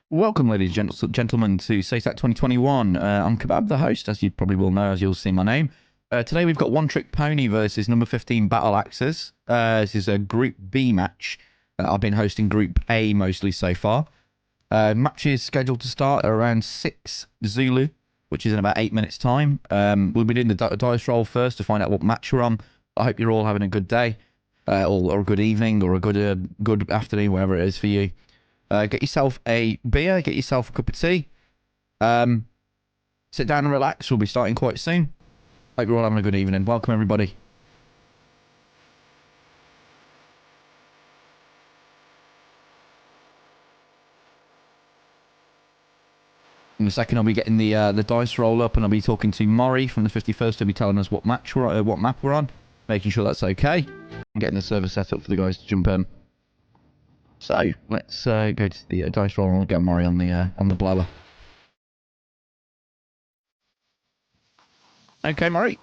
Welcome, ladies and gentlemen, to SATAC 2021. I'm Kebab, the host, as you probably will know, as you'll see my name. Today we've got One Trick Pony versus number 15 Battle Axes. This is a Group B match. I've been hosting Group A mostly so far. Match is scheduled to start at around 6 Zulu, which is in about 8 minutes' time. We'll be doing the dice roll first to find out what match we're on. I hope you're all having a good day, or a good evening, or a good afternoon, wherever it is for you. Get yourself a beer, get yourself a cup of tea. Sit down and relax. We'll be starting quite soon. Hope you're all having a good evening. Welcome, everybody. In a second, I'll be getting the dice roll up, and I'll be talking to Maury from the 51st. He'll be telling us what map we're on, making sure that's okay. I'm getting the server set up for the guys to jump in. So let's go to the dice roll and we'll get Maury on the blower. Okay, Maury,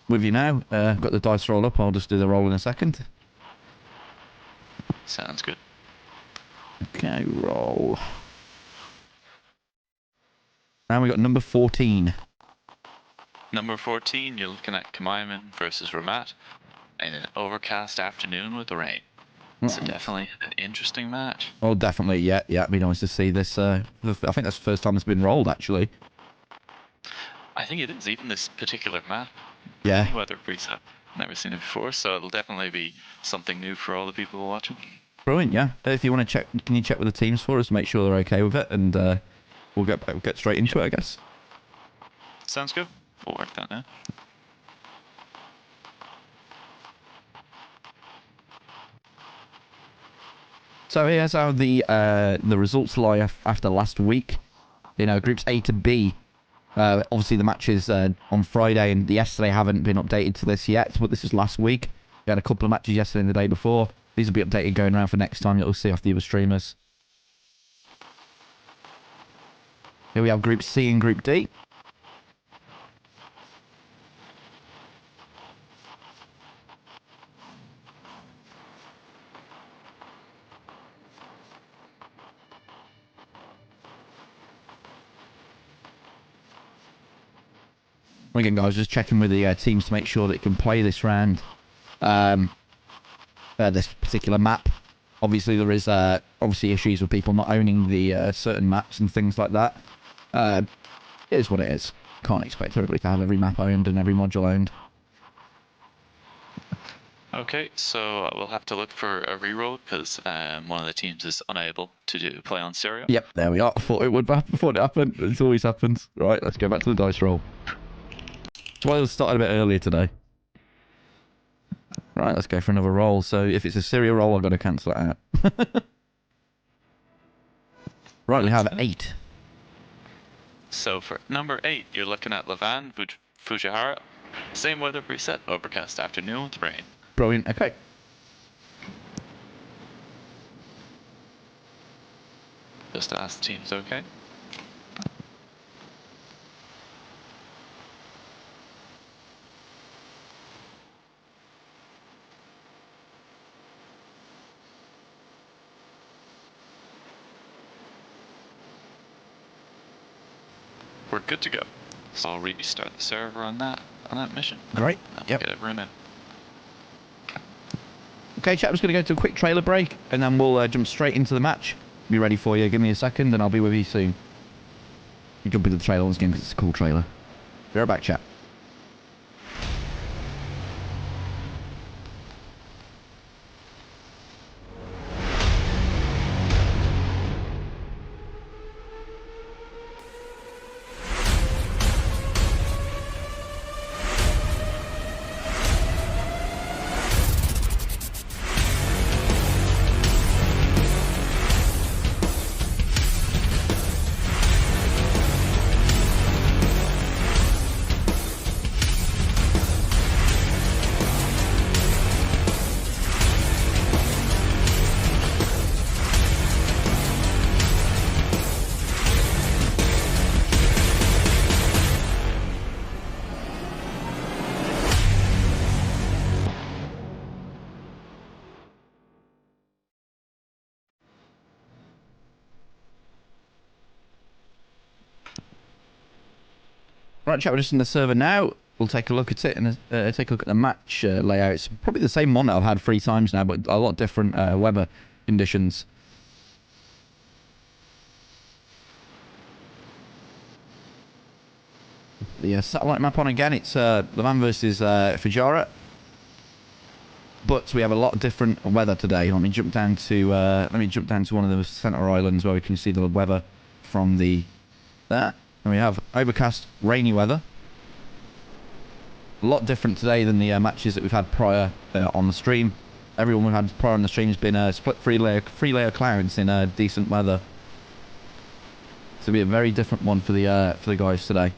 with you now. Got the dice roll up. I'll just do the roll in a second. Sounds good. Okay, roll. Now we got number 14. Number 14, you're looking at Kamaiman versus Ramat in an overcast afternoon with the rain. So definitely an interesting match. Oh, definitely, yeah. It'd be nice to see this. I think that's the first time it's been rolled, actually. I think it is, even this particular map. Yeah. Weather Breeze, I've never seen it before, so it'll definitely be something new for all the people watching. Brilliant, yeah. If you want to check, can you check with the teams for us to make sure they're okay with it, and we'll get straight into it, I guess. Sounds good. We'll work that now. So here's how the results lie after last week. You know, groups A to B. Obviously, the matches on Friday and yesterday haven't been updated to this yet, but this is last week. We had a couple of matches yesterday and the day before. These will be updated going around for next time. You'll see off the other streamers. Here we have Group C and Group D. Again, guys, just checking with the teams to make sure that it can play this round. This particular map. Obviously, there is obviously issues with people not owning the certain maps and things like that. It is what it is. Can't expect everybody to have every map owned and every module owned. Okay, so we'll have to look for a reroll because one of the teams is unable to play on stereo. Yep, there we are. I thought it would happen before it happened. It always happens. Right, let's go back to the dice roll. That's why it started a bit earlier today. Right, let's go for another roll. So if it's a serial roll, I've got to cancel it out. Right, we have 8. So for number 8, you're looking at Levan Fujihara. Same weather preset, overcast afternoon with rain. Brilliant. Okay. Just ask the teams, okay? We're good to go. So I'll restart the server on that mission. Great. Yep. Get everyone in. Okay, chat, I'm just going to go to a quick trailer break, and then we'll jump straight into the match. Be ready for you. Give me a second, and I'll be with you soon. You jump into the trailer once again, because it's a cool trailer. Be right back, chat. Right, chat, we're just in the server now. We'll take a look at it and take a look at the match layout. It's probably the same one that I've had 3 times now, but a lot different weather conditions. The satellite map on again. It's Levan versus Fujihara. But we have a lot of different weather today. Let me jump down to one of the center islands where we can see the weather from there. And we have overcast, rainy weather. A lot different today than the matches that we've had prior on the stream. Everyone we've had prior on the stream has been split three layer clouds in decent weather. So it'll be a very different one for the guys today.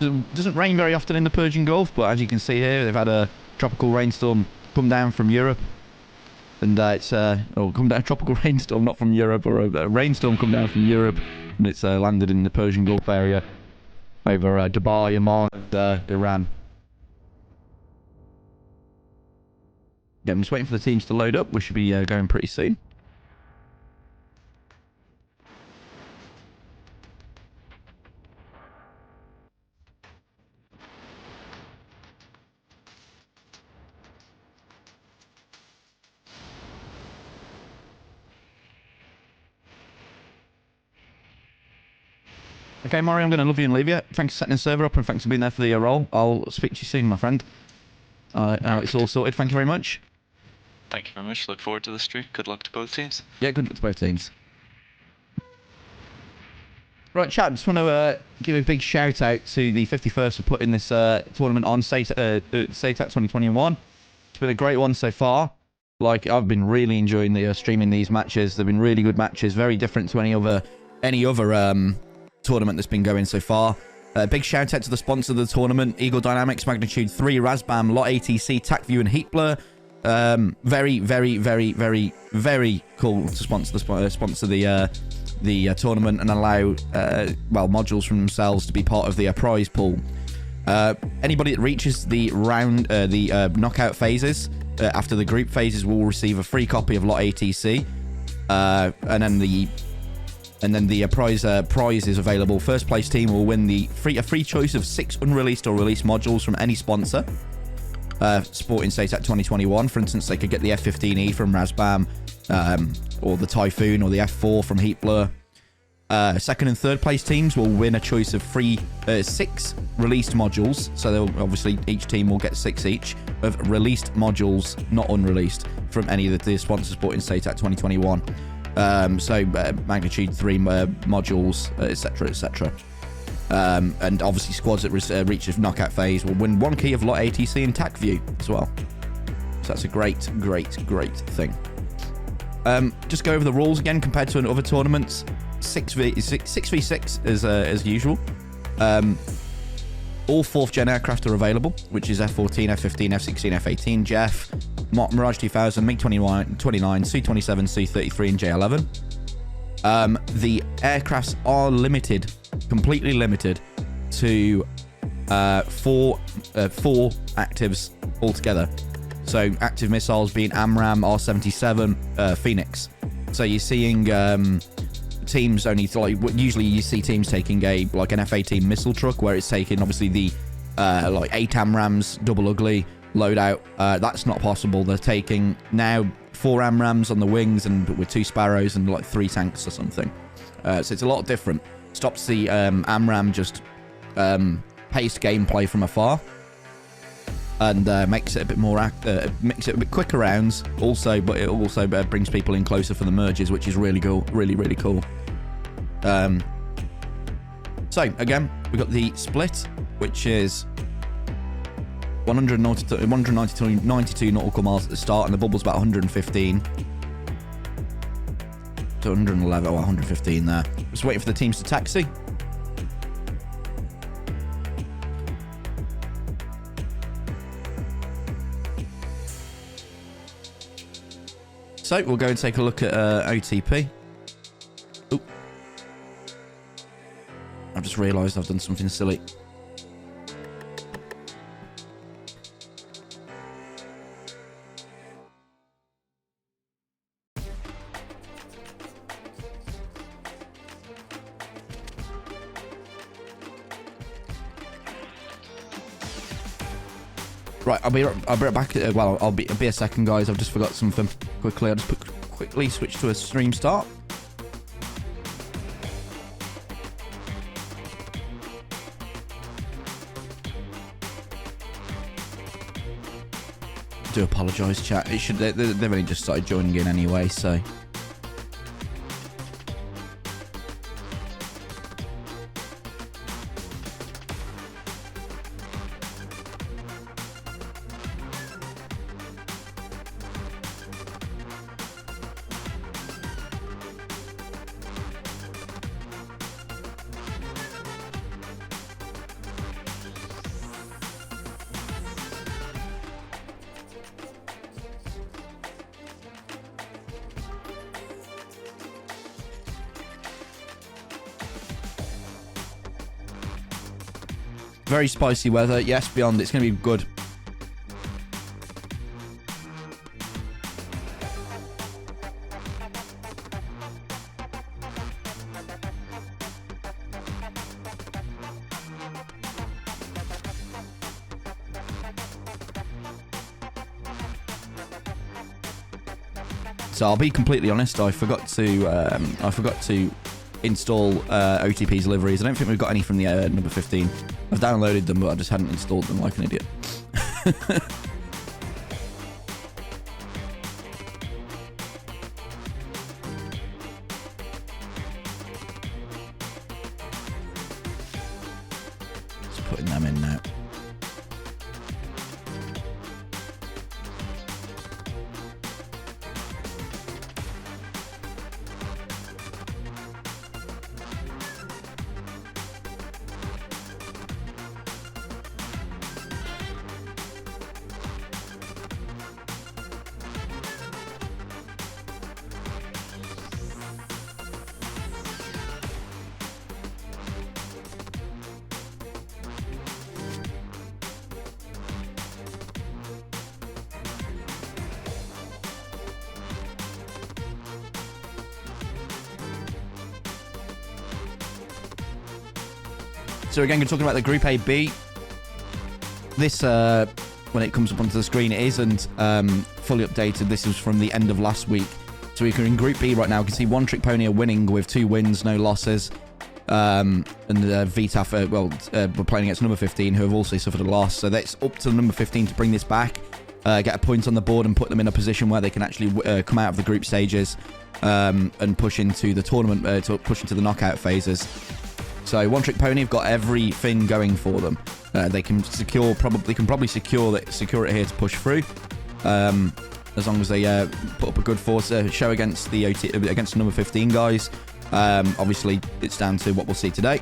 Doesn't rain very often in the Persian Gulf, but as you can see here, they've had a tropical rainstorm come down from Europe. And tropical rainstorm, not from Europe, or a rainstorm come down from Europe, and it's landed in the Persian Gulf area over Dubai, Oman, and Iran. Yeah, I'm just waiting for the teams to load up. We should be going pretty soon. Okay, Mario, I'm going to love you and leave you. Thanks for setting the server up, and thanks for being there for the roll. I'll speak to you soon, my friend. It's all sorted. Thank you very much. Thank you very much. Look forward to the stream. Good luck to both teams. Yeah, good luck to both teams. Right, chat, just want to give a big shout out to the 51st for putting this tournament on SATAC 2021. It's been a great one so far. Like, I've been really enjoying the streaming these matches. They've been really good matches, very different to any other tournament that's been going so far. Big shout out to the sponsor of the tournament, Eagle Dynamics, Magnitude 3, Razbam, Lot ATC, TACView, and Heatblur. Very, very, very, very, very cool to sponsor the tournament and allow modules from themselves to be part of the prize pool. Anybody that reaches the knockout phases after the group phases will receive a free copy of Lot ATC, and then the prize is available. First place team will win a free choice of 6 unreleased or released modules from any sponsor supporting SATAC 2021. For instance, they could get the F-15E from Razbam, or the Typhoon, or the F4 from Heatblur. Second and third place teams will win a choice of 6 released modules. So they'll obviously, each team will get 6 each of released modules, not unreleased, from any of the sponsors supporting SATAC 2021. Magnitude 3 modules, etc., etc. And obviously squads that reach the knockout phase will win 1 key of Lot ATC and TACView as well. So that's a great, great, great thing. Just go over the rules again compared to other tournaments. 6v6 as usual. All 4th gen aircraft are available, which is F-14, F-15, F-16, F-18, Jeff, Mirage 2000, MiG-29, Su-27, Su-33, and J-11. The aircrafts are limited, completely limited, to 4 actives altogether. So active missiles being AMRAAM, R-77, Phoenix. So you're seeing teams only, usually you see teams taking an F-18 missile truck, where it's taking obviously the 8 AMRAAMs, double ugly loadout. That's not possible. They're taking now 4 AMRAAMs on the wings and with 2 Sparrows and 3 tanks or something. So it's a lot different. Stops the AMRAAM just paced gameplay from afar, and makes it a bit more makes it a bit quicker rounds also, but it also brings people in closer for the merges, which is really cool, really cool. So again, we got the split, which is 192 nautical miles at the start, and the bubble's about 115. So 111 or 115 there. Just waiting for the teams to taxi. So we'll go and take a look at OTP. Oop. I've just realised I've done something silly. Right, I'll be right back. I'll be a second, guys. I've just forgot something quickly. I'll just quickly switch to a stream start. I do apologise, chat. They've only just started joining in anyway, so. Very spicy weather. Yes, Beyond. It's going to be good. So I'll be completely honest. I forgot to install OTP's liveries. I don't think we've got any from the number 15. I've downloaded them, but I just hadn't installed them like an idiot. Just putting them in now. So again, we're talking about the Group A B. This, when it comes up onto the screen, it isn't fully updated. This is from the end of last week. So we're in Group B right now. You can see One Trick Pony are winning with 2 wins, no losses. And VTAF, we're playing against number 15, who have also suffered a loss. So that's up to number 15 to bring this back, get a point on the board, and put them in a position where they can actually come out of the group stages and push into the tournament, to push into the knockout phases. So One Trick Pony have got everything going for them. They can probably secure it here to push through. As long as they put up a good force show against against number 15 guys. Obviously, it's down to what we'll see today.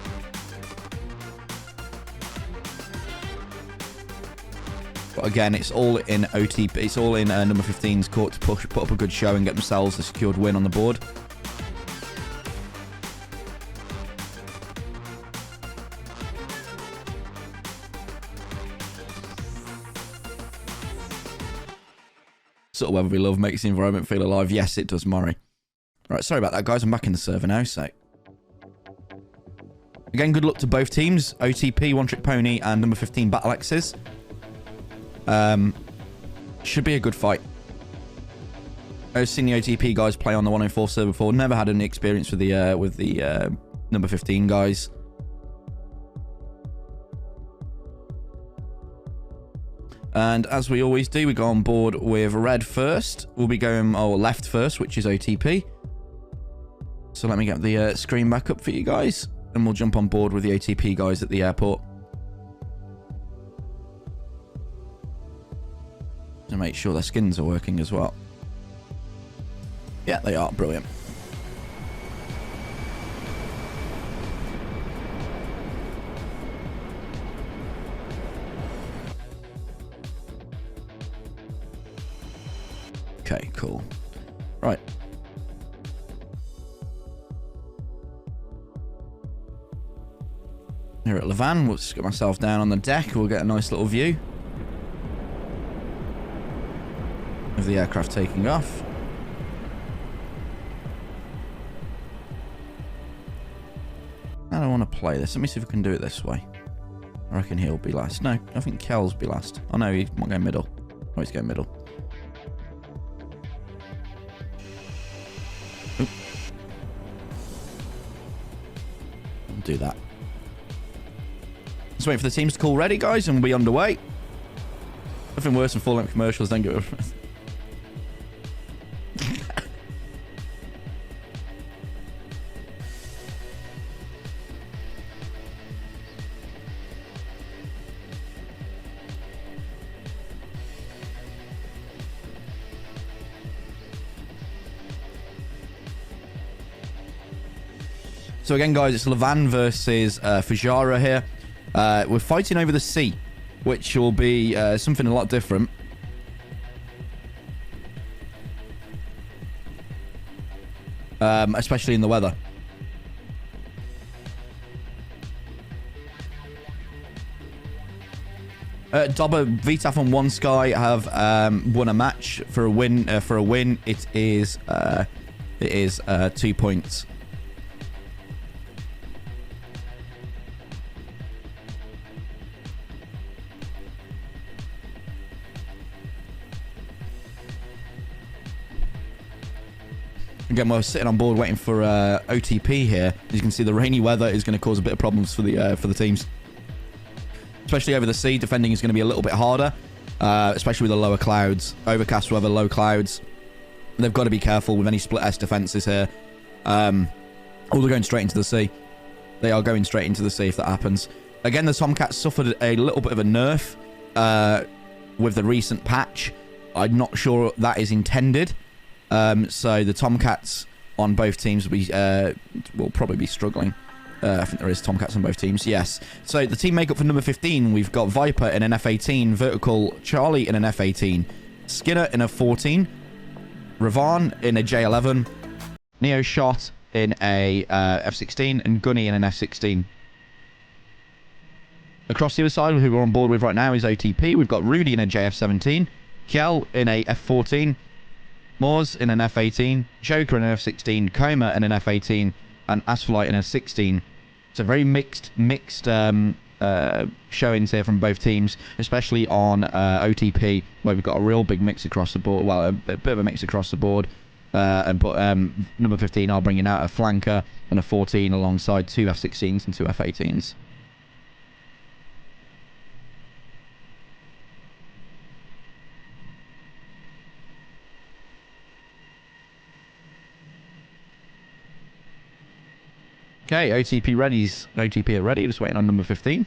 But again, it's all in oTp. It's all in number 15's court to put up a good show and get themselves a secured win on the board. Sort of whether we love makes the environment feel alive. Yes, it does, Murray. Right, sorry about that, guys. I'm back in the server now, so... Again, good luck to both teams. oTp, One Trick Pony, and number 15, Battle Axes. Should be a good fight. I've seen the oTp guys play on the 104 server before. Never had any experience with the number 15 guys. And as we always do, we go on board with red first. We'll be going left first, which is oTp. So let me get the screen back up for you guys, and we'll jump on board with the oTp guys at the airport. To make sure their skins are working as well. Yeah, they are. Brilliant. Okay, cool. Right. Here at Levan, we'll just get myself down on the deck. We'll get a nice little view of the aircraft taking off. I don't want to play this. Let me see if we can do it this way. I reckon he'll be last. No, I think Kel's be last. Oh no, he might go middle. Oh, he's going middle. Oop. I'll do that. Let's wait for the teams to call ready, guys, and we'll be underway. Nothing worse than full-length commercials. Don't go. So again, guys, it's Levan versus Fujara here. We're fighting over the sea, which will be something a lot different. Especially in the weather. Dobber, VTAF and One Sky have won a match for a win. It is 2 points. Again, we're sitting on board waiting for oTp here. As you can see, the rainy weather is going to cause a bit of problems for the teams. Especially over the sea, defending is going to be a little bit harder. Especially with the lower clouds. Overcast weather, low clouds. They've got to be careful with any split S defenses here. They're going straight into the sea. They are going straight into the sea if that happens. Again, the Tomcats suffered a little bit of a nerf with the recent patch. I'm not sure that is intended. So the Tomcats on both teams will probably be struggling. I think there is Tomcats on both teams. Yes. So the team makeup for number 15, we've got Viper in an F18, Vertical Charlie in an F18, Skinner in a 14, Ravan in a J11, Neo Shot in a F16, and Gunny in an F16. Across the other side, who we're on board with right now is oTp. We've got Rudy in a JF17, Kjell in a F14, Moors in an F18, Joker in an F16, Coma in an F18, and Asphalt in a 16. So very mixed showings here from both teams, especially on OTP, where we've got a real big mix across the board. Well, a bit of a mix across the board. But number 15 are bringing out a flanker and a 14 alongside 2 F16s and 2 F18s. Okay, OTP ready's. OTP are ready, just waiting on number 15.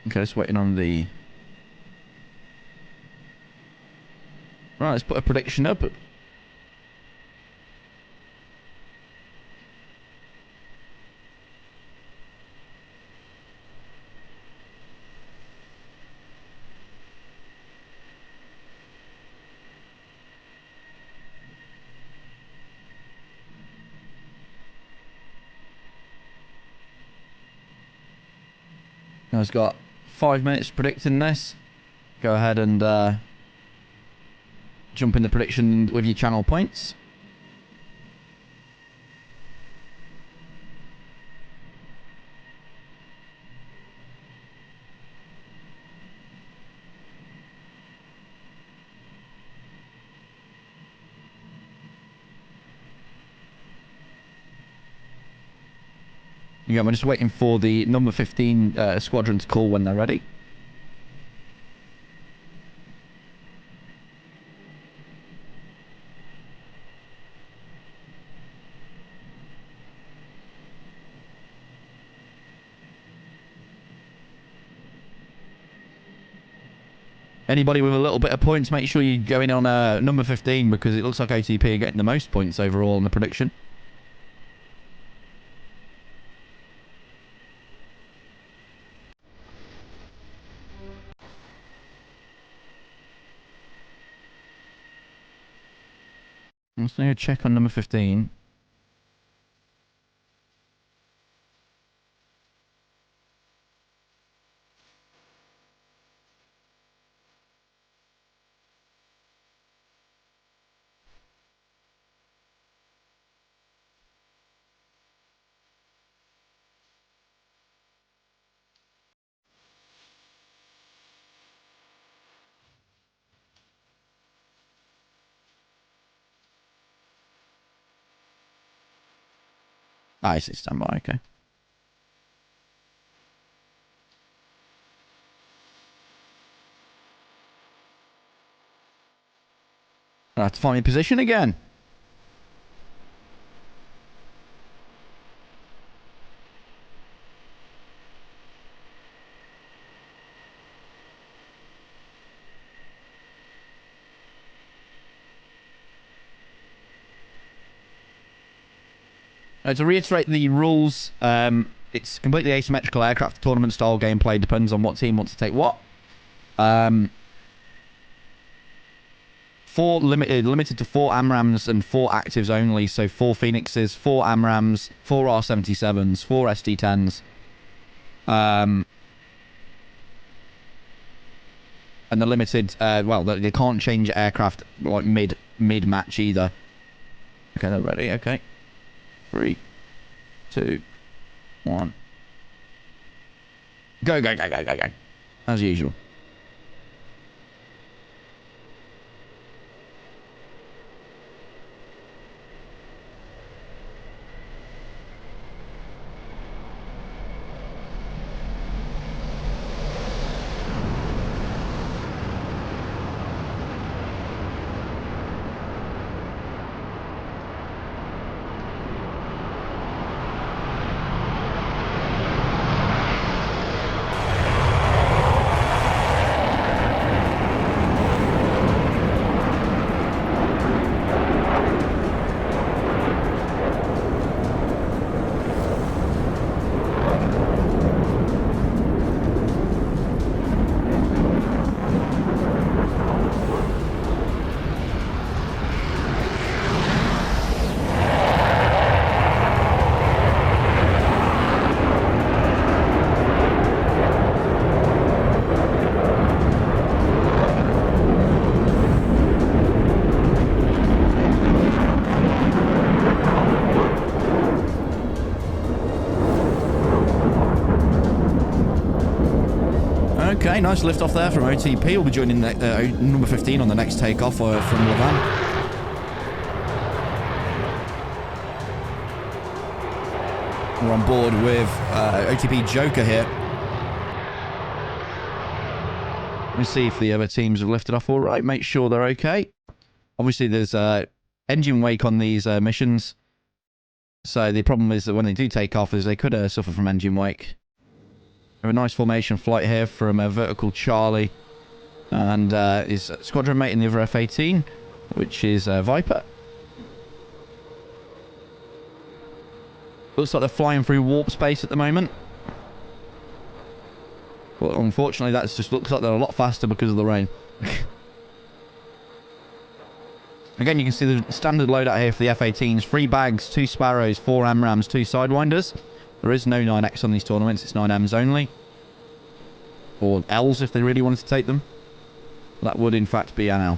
Okay, just waiting on the... Right, let's put a prediction up. I've got 5 minutes predicting this. Go ahead and jump in the prediction with your channel points. Yeah, I'm just waiting for the number 15 squadron to call when they're ready. Anybody with a little bit of points, make sure you go in on number 15 because it looks like OTP are getting the most points overall in the prediction. I'm just going to check on number 15. I see, standby, okay. I have to find my position again. To reiterate the rules, it's completely asymmetrical aircraft tournament style gameplay, depends on what team wants to take what. 4 limited to 4 AMRAAMs and 4 actives only, so 4 Phoenixes, 4 AMRAAMs, 4 R77s, 4 SD10s. And the limited, well, they can't change aircraft like mid-match either. Okay, they're ready, okay. 3, 2, 1. Go, go, go, go, go, go. As usual. Okay, nice lift off there from OTP. We'll be joining number 15 on the next takeoff from Levan. We're on board with OTP Joker here. Let's see if the other teams have lifted off all right. Make sure they're okay. Obviously, there's engine wake on these missions. So the problem is that when they do take off, is they could suffer from engine wake. We have a nice formation flight here from Vertical Charlie and his squadron mate in the other F-18, which is Viper. Looks like they're flying through warp space at the moment. But unfortunately, that just looks like they're a lot faster because of the rain. Again, you can see the standard loadout here for the F-18s. 3 bags, 2 Sparrows, 4 AMRAAMs, 2 Sidewinders. There is no 9X on these tournaments, it's 9Ms only. Or Ls if they really wanted to take them. That would in fact be an L.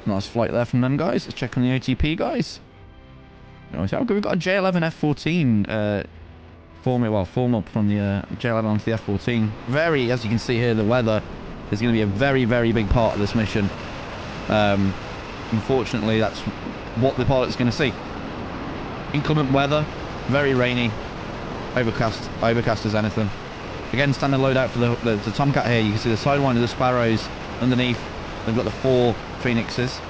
Nice flight there from them guys. Let's check on the OTP guys. We've got a J11 F14 form up from the J11 onto the F14. Very, as you can see here, the weather is going to be a very, very big part of this mission. Unfortunately, that's what the pilot's going to see. Inclement weather, very rainy, overcast as anything. Again, standard loadout for the Tomcat here. You can see the Sidewinder, the Sparrows underneath. They've got the 4 Phoenixes.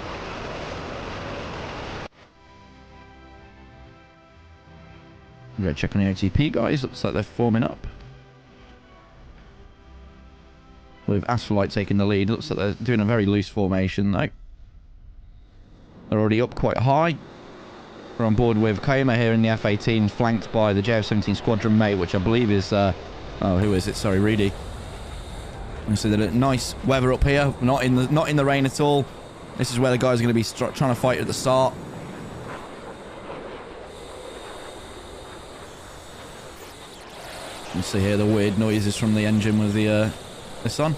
We're going to check on the OTP guys. Looks like they're forming up. With Astrolight taking the lead. Looks like they're doing a very loose formation though. They're already up quite high. We're on board with Koma here in the F-18, flanked by the JF-17 squadron mate, which I believe is... oh, who is it? Sorry, Rudy. And so they're nice weather up here, not in the rain at all. This is where the guys are going to be trying to fight at the start. You can see here the weird noises from the engine with the this on.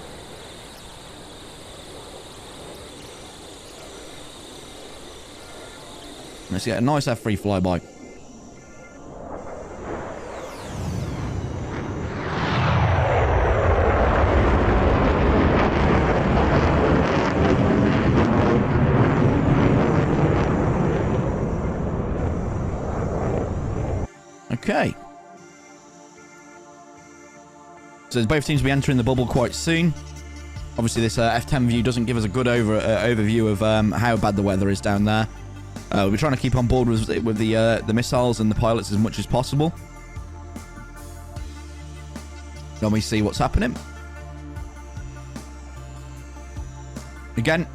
Let's get a nice F3 flyby. Okay. So both teams will be entering the bubble quite soon. Obviously, this F10 view doesn't give us a good overview of how bad the weather is down there. We'll be trying to keep on board with the missiles and the pilots as much as possible. Then we see what's happening. Again,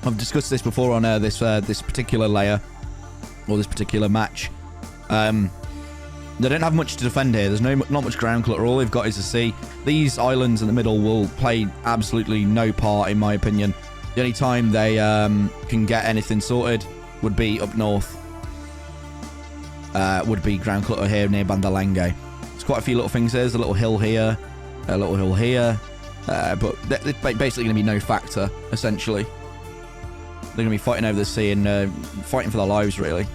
I've discussed this before on this particular layer, or this particular match. They don't have much to defend here. There's not much ground clutter. All they've got is the sea. These islands in the middle will play absolutely no part, in my opinion. The only time they can get anything sorted would be up north. Would be ground clutter here near Bandalange. There's quite a few little things there. There's a little hill here, a little hill here. But it's basically going to be no factor, essentially. They're going to be fighting over the sea and fighting for their lives, really.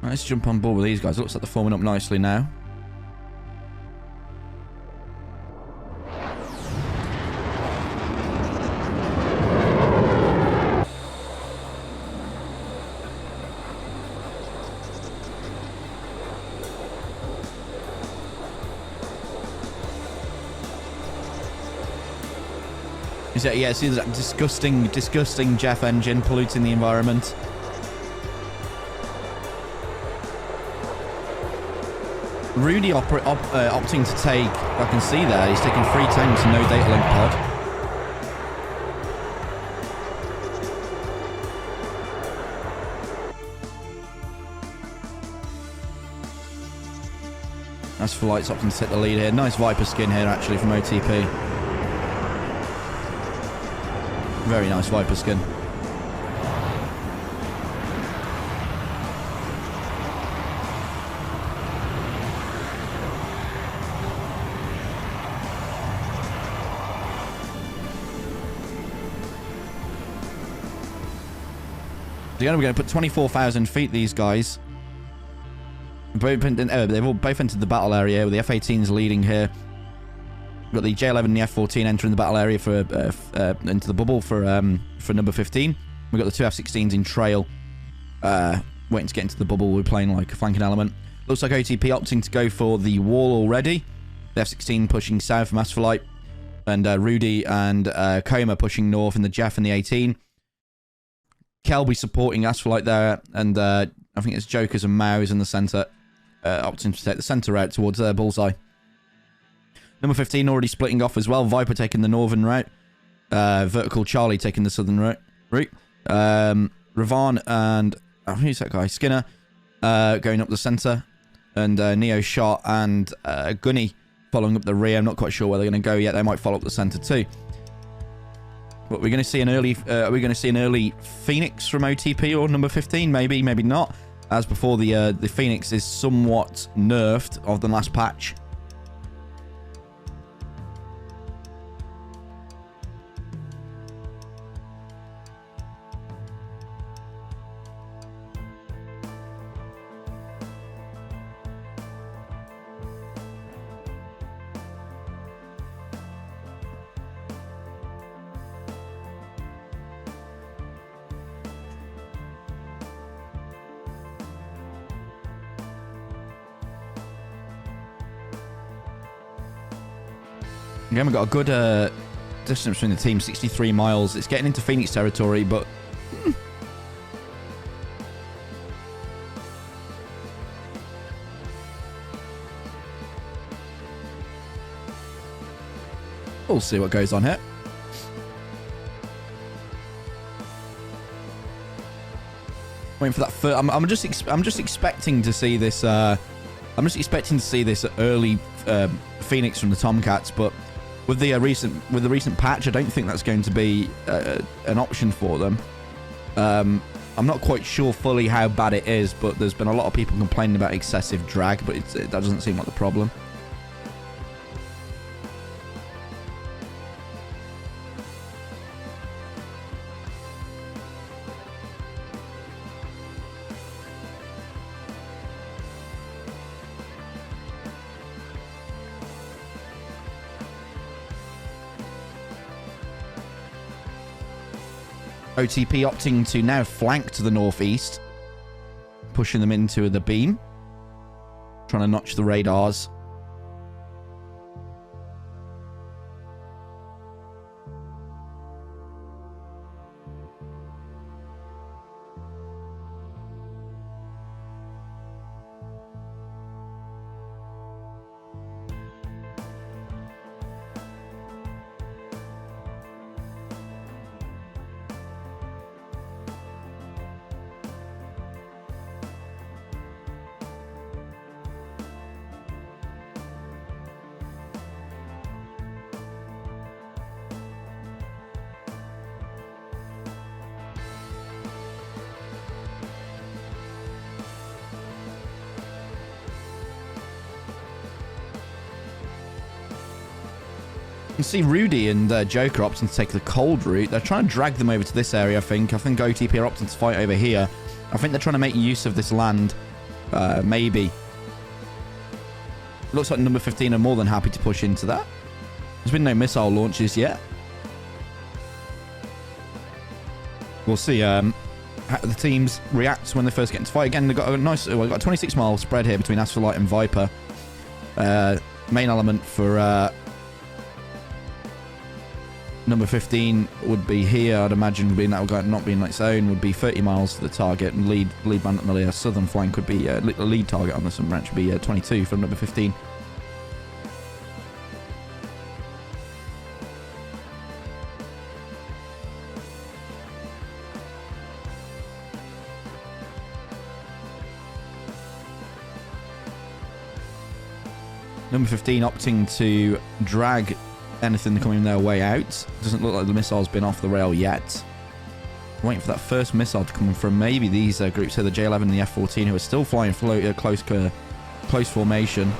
Let's jump on board with these guys. It looks like they're forming up nicely now. Yeah, see that disgusting Jeff engine polluting the environment. Rudy opting to take, I can see there, he's taking 3 tanks and no data link pod. As for Light's opting to take the lead here. Nice Viper skin here, actually, from OTP. Very nice Viper skin. We're going to put 24,000 feet, these guys. They've all both entered the battle area, with the F-18s leading here. We've got the J-11 and the F-14 entering the battle area for into the bubble for number 15. We've got the two F-16s in trail, waiting to get into the bubble. We're playing like a flanking element. Looks like OTP opting to go for the wall already. The F-16 pushing south from Asphalt, and Rudy and Coma pushing north in the Jeff and the 18. Kelby supporting Asphalt there, and I think it's Jokers and Maus in the centre, opting to take the centre route towards Bullseye. Number 15 already splitting off as well. Viper taking the northern route. Vertical Charlie taking the southern route. Ravan and... who's that guy? Skinner going up the centre. And Neo Shot and Gunny following up the rear. I'm not quite sure where they're going to go yet. They might follow up the centre too. But we're going to see an early... are we going to see an early Phoenix from OTP or number 15? Maybe, maybe not. As before, the Phoenix is somewhat nerfed of the last patch. Again, we've got a good distance between the teams, 63 miles. It's getting into Phoenix territory, but... we'll see what goes on here. Waiting for that first... I'm just expecting to see this... I'm just expecting to see this early Phoenix from the Tomcats, but... With the recent patch, I don't think that's going to be an option for them. I'm not quite sure fully how bad it is, but there's been a lot of people complaining about excessive drag, but that doesn't seem like the problem. OTP opting to now flank to the northeast, pushing them into the beam, trying to notch the radars. You can see Rudy and Joker opting to take the cold route. They're trying to drag them over to this area, I think. I think OTP are opting to fight over here. I think they're trying to make use of this land. Maybe. Looks like number 15 are more than happy to push into that. There's been no missile launches yet. We'll see how the teams react when they first get into fight. Again, they've got a nice... Well, we've got a 26-mile spread here between Asphalt and Viper. Main element for... number 15 would be here, I'd imagine, being that not being its own, would be 30 miles to the target, and lead man on the southern flank would be the lead target on the southern branch would be 22 from number 15. Number 15 opting to drag anything coming their way out. Doesn't look like the missile's been off the rail yet. Waiting for that first missile to come in from maybe these groups here, the J11 and the F14, who are still flying close formation.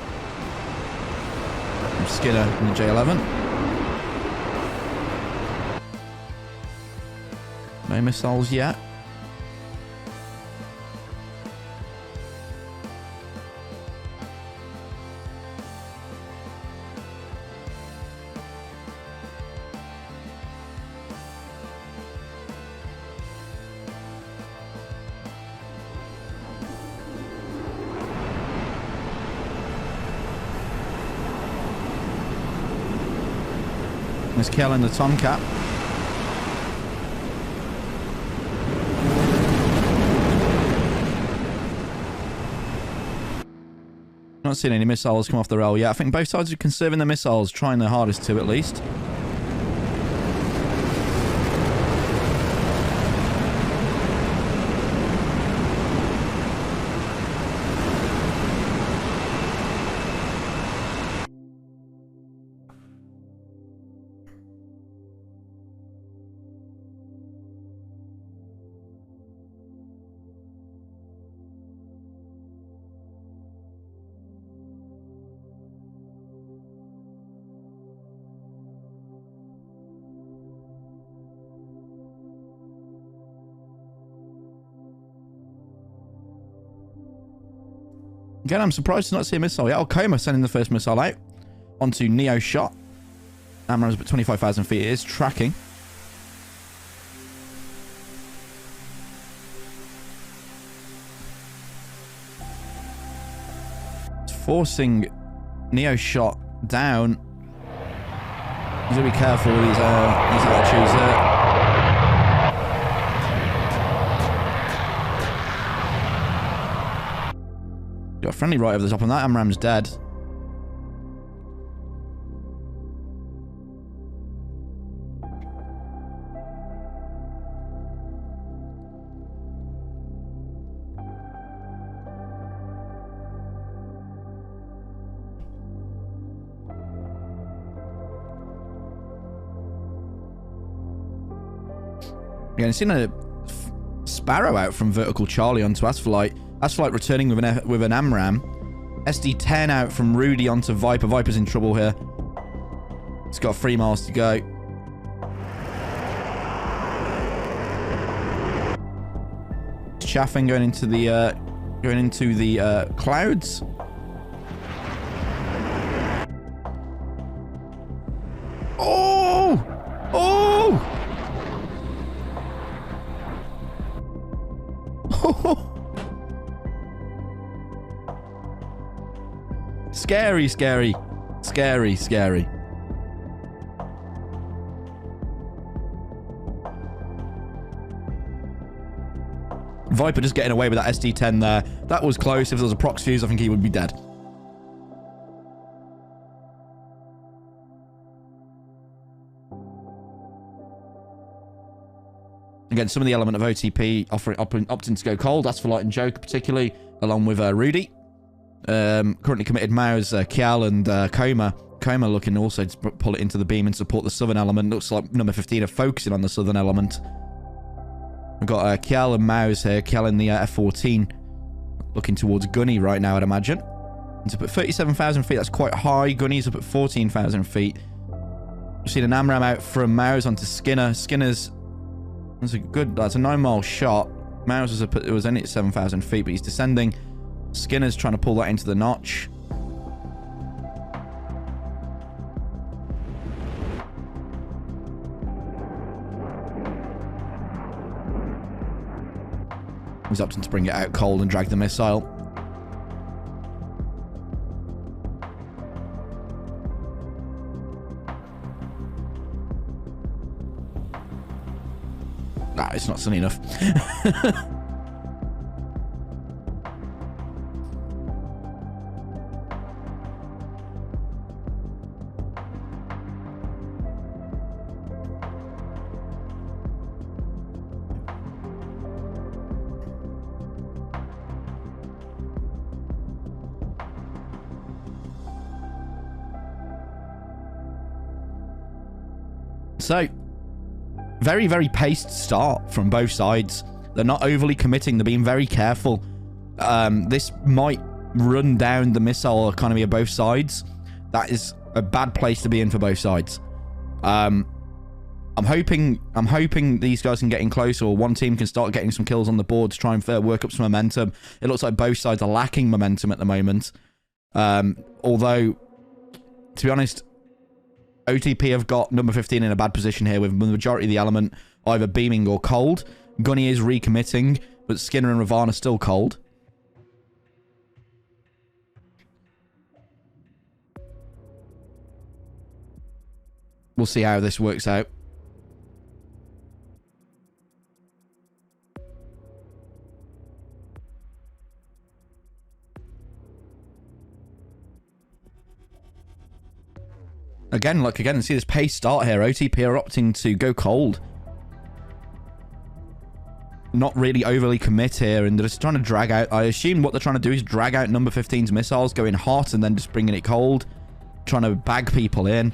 From Skinner and the J11. No missiles yet. There's killing the Tomcat. Not seeing any missiles come off the rail yet. I think both sides are conserving the missiles, trying their hardest to at least. Again, I'm surprised to not see a missile yet. Coma sending the first missile out onto Neo Shot. Amram's at 25,000 feet. It is tracking. It's forcing Neo Shot down. He's got to be careful with these attitudes there. Got a friendly right over the top on that. Amram's dead. Again, seen a Sparrow out from Vertical Charlie onto Asphalt. Asphalt returning with an Amram. SD10 out from Rudy onto Viper. Viper's in trouble here. It's got 3 miles to go. Chaffin going into the clouds. Oh! Oh! Oh! Scary, scary. Scary, scary. Viper just getting away with that SD10 there. That was close. If there was a prox fuse, I think he would be dead. Again, some of the element of OTP opting to go cold. That's for Light and Joke, particularly, along with Rudy. Currently committed Mao's Kial and Coma. Coma looking also to pull it into the beam and support the southern element. Looks like number 15 are focusing on the southern element. We've got Kial and Mao's here. Kial in the F14. Looking towards Gunny right now, I'd imagine. It's up at 37,000 feet. That's quite high. Gunny's up at 14,000 feet. We've seen an Amram out from Mao's onto Skinner. Skinner's... That's a 9-mile shot. Mao's was only at 7,000 feet, but he's descending. Skinner's trying to pull that into the notch. He's opting to bring it out cold and drag the missile. Nah, it's not sunny enough. So, very, very paced start from both sides. They're not overly committing. They're being very careful. This might run down the missile economy of both sides. That is a bad place to be in for both sides. I'm hoping these guys can get in closer, or one team can start getting some kills on the board to try and work up some momentum. It looks like both sides are lacking momentum at the moment. Although, to be honest, oTp have got number 15 in a bad position here, with the majority of the element either beaming or cold. Gunny is recommitting, but Skinner and Ravan are still cold. We'll see how this works out. Again, see this pace start here. oTp are opting to go cold. Not really overly commit here, and they're just trying to drag out. I assume what they're trying to do is drag out number 15's missiles, going hot, and then just bringing it cold. Trying to bag people in.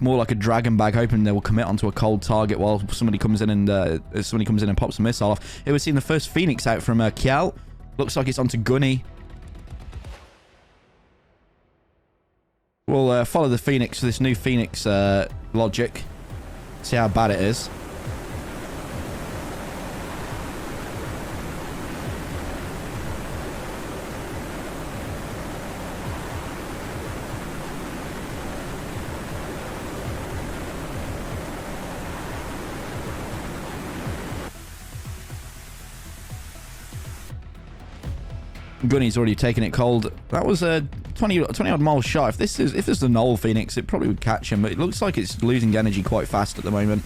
More like a dragon bag, hoping they will commit onto a cold target while somebody comes in and pops a missile off. Here we're seeing the first Phoenix out from Kiel. Looks like it's onto Gunny. We'll follow the Phoenix for this new Phoenix logic. See how bad it is. Gunny's already taken it cold. That was a 20 odd mile shot. If this is the null Phoenix, it probably would catch him, but it looks like it's losing energy quite fast at the moment.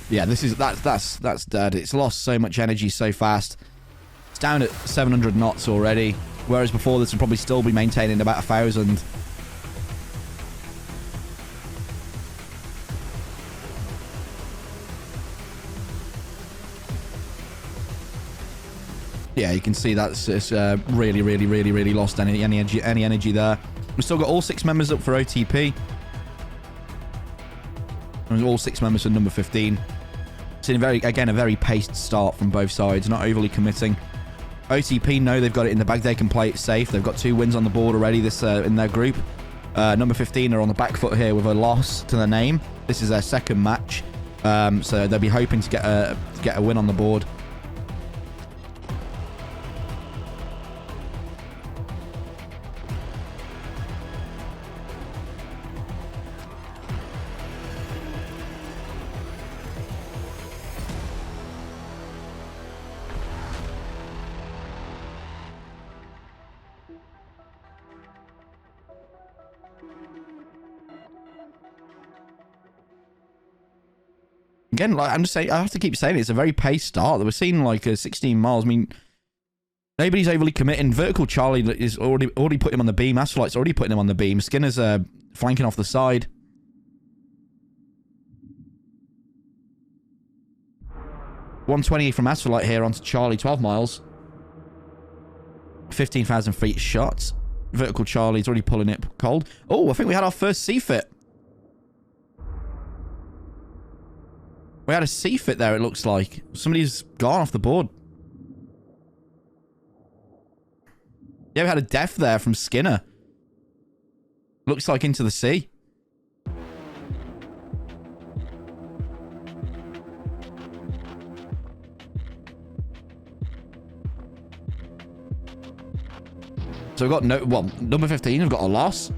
Yeah, that's dead. It's lost so much energy so fast. It's down at 700 knots already. Whereas before, this would probably still be maintaining about 1,000. Yeah, you can see that's really lost any energy there. We've still got all 6 members up for oTp. And all 6 members for number 15. Seeing a very paced start from both sides, not overly committing. oTp know they've got it in the bag. They can play it safe. They've got 2 wins on the board already in their group. Number 15 are on the back foot here with a loss to their name. This is their second match, so they'll be hoping to get a win on the board. Again, like I'm just saying, I have to keep saying it's a very paced start. They were seeing like 16 miles. I mean, nobody's overly committing. Vertical Charlie is already put him on the beam. Astrolite's already putting him on the beam. Skinner's flanking off the side. $120 from Astrolite here onto Charlie, 12 miles. 15,000 feet shot. Vertical Charlie's already pulling it cold. Oh, I think we had our first CFIT. We had a CFIT there, it looks like. Somebody's gone off the board. Yeah, we had a death there from Skinner. Looks like into the sea. So we've got number 15 have got a loss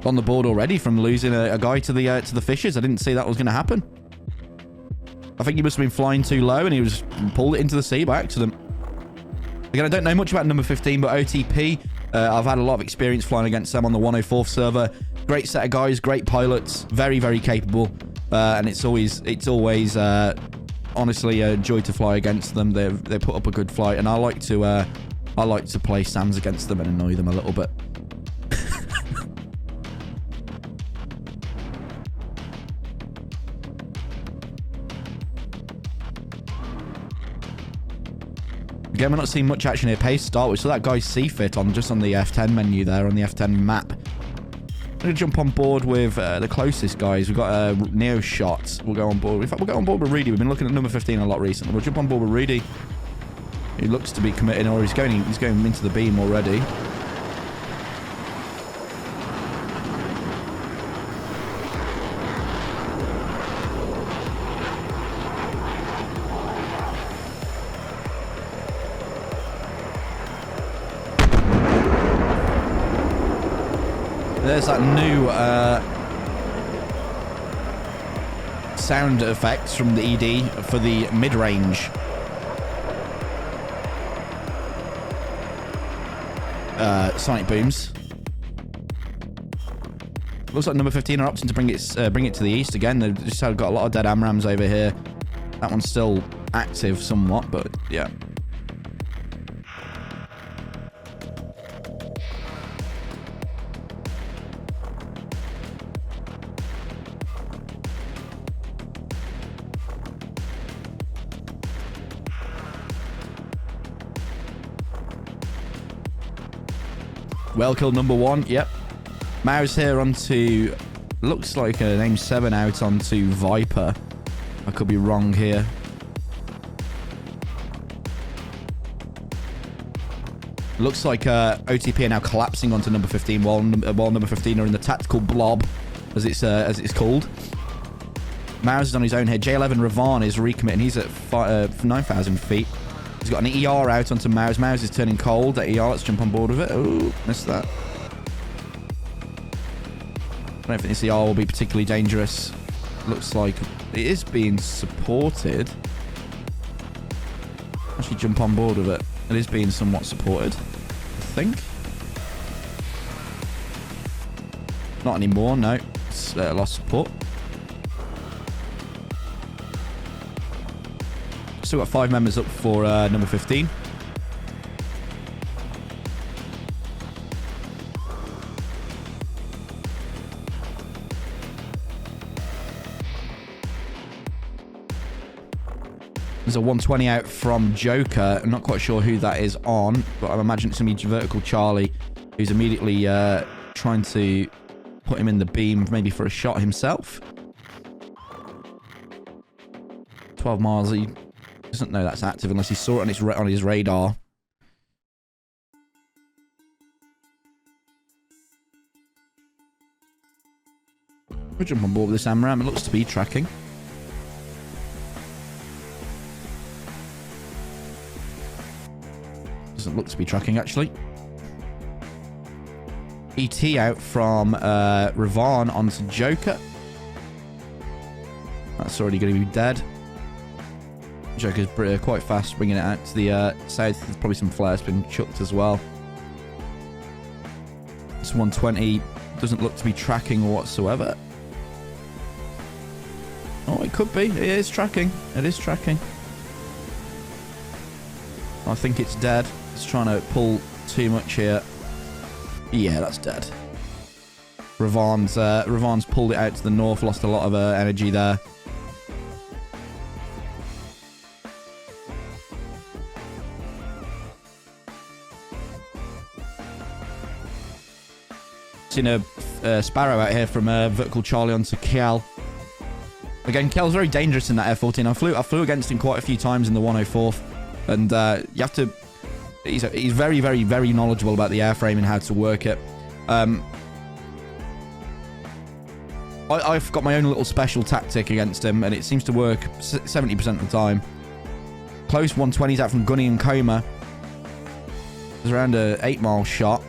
on the board already from losing a guy to the fishes. I didn't see that was going to happen. I think he must have been flying too low and he was pulled it into the sea by accident. Again, I don't know much about number 15, but oTp, I've had a lot of experience flying against them on the 104th server. Great set of guys, great pilots, very, very capable. And it's always honestly a joy to fly against them. They put up a good flight, and I like to play SAMs against them and annoy them a little bit. Again, we're not seeing much action here. Pace start. We saw that guy C-Fit on just on the F10 menu there, on the F10 map. I'm going to jump on board with the closest guys. We've got Neo Shot. We'll go on board. In fact, we'll go on board with Rudy. We've been looking at number 15 a lot recently. We'll jump on board with Rudy. He looks to be committing, or he's going into the beam already. There's that new sound effects from the ED for the mid-range sonic booms. Looks like number 15 are opting to bring it to the east again. They've just got a lot of dead AMRAMs over here. That one's still active somewhat, but yeah. Well killed number 1, yep. Mouse here onto, looks like an aim 7 out onto Viper. I could be wrong here. Looks like OTP are now collapsing onto number 15 while number 15 are in the tactical blob, as it's called. Mouse is on his own here. J11 Ravan is recommitting. He's at 9,000 feet. He's got an ER out onto Mouse. Mouse is turning cold. That ER, let's jump on board with it. Oh, missed that. I don't think this ER will be particularly dangerous. Looks like it is being supported. Actually jump on board with it. It is being somewhat supported, I think. Not anymore, no. It's lost support. Still got 5 members up for number 15. There's a 120 out from Joker. I'm not quite sure who that is on, but I imagine it's going to be Vertical Charlie, who's immediately trying to put him in the beam, maybe for a shot himself. 12 miles. He doesn't know that's active unless he saw it on his radar. We'll jump on board with this AMRAM. It looks to be tracking. Doesn't look to be tracking, actually. ET out from Ravan onto Joker. That's already going to be dead. Joker's quite fast, bringing it out to the south. There's probably some flares been chucked as well. This 120 doesn't look to be tracking whatsoever. Oh, it could be. It is tracking. It is tracking. I think it's dead. It's trying to pull too much here. Yeah, that's dead. Ravan's pulled it out to the north, lost a lot of energy there. Seen a Sparrow out here from Vertical Charlie onto Kel. Again, Kel's very dangerous in that F-14. I flew against him quite a few times in the 104th, and you have to. He's very, very, very knowledgeable about the airframe and how to work it. I've got my own little special tactic against him, and it seems to work 70% of the time. Close 120s out from Gunny and Coma. There's around a 8-mile shot.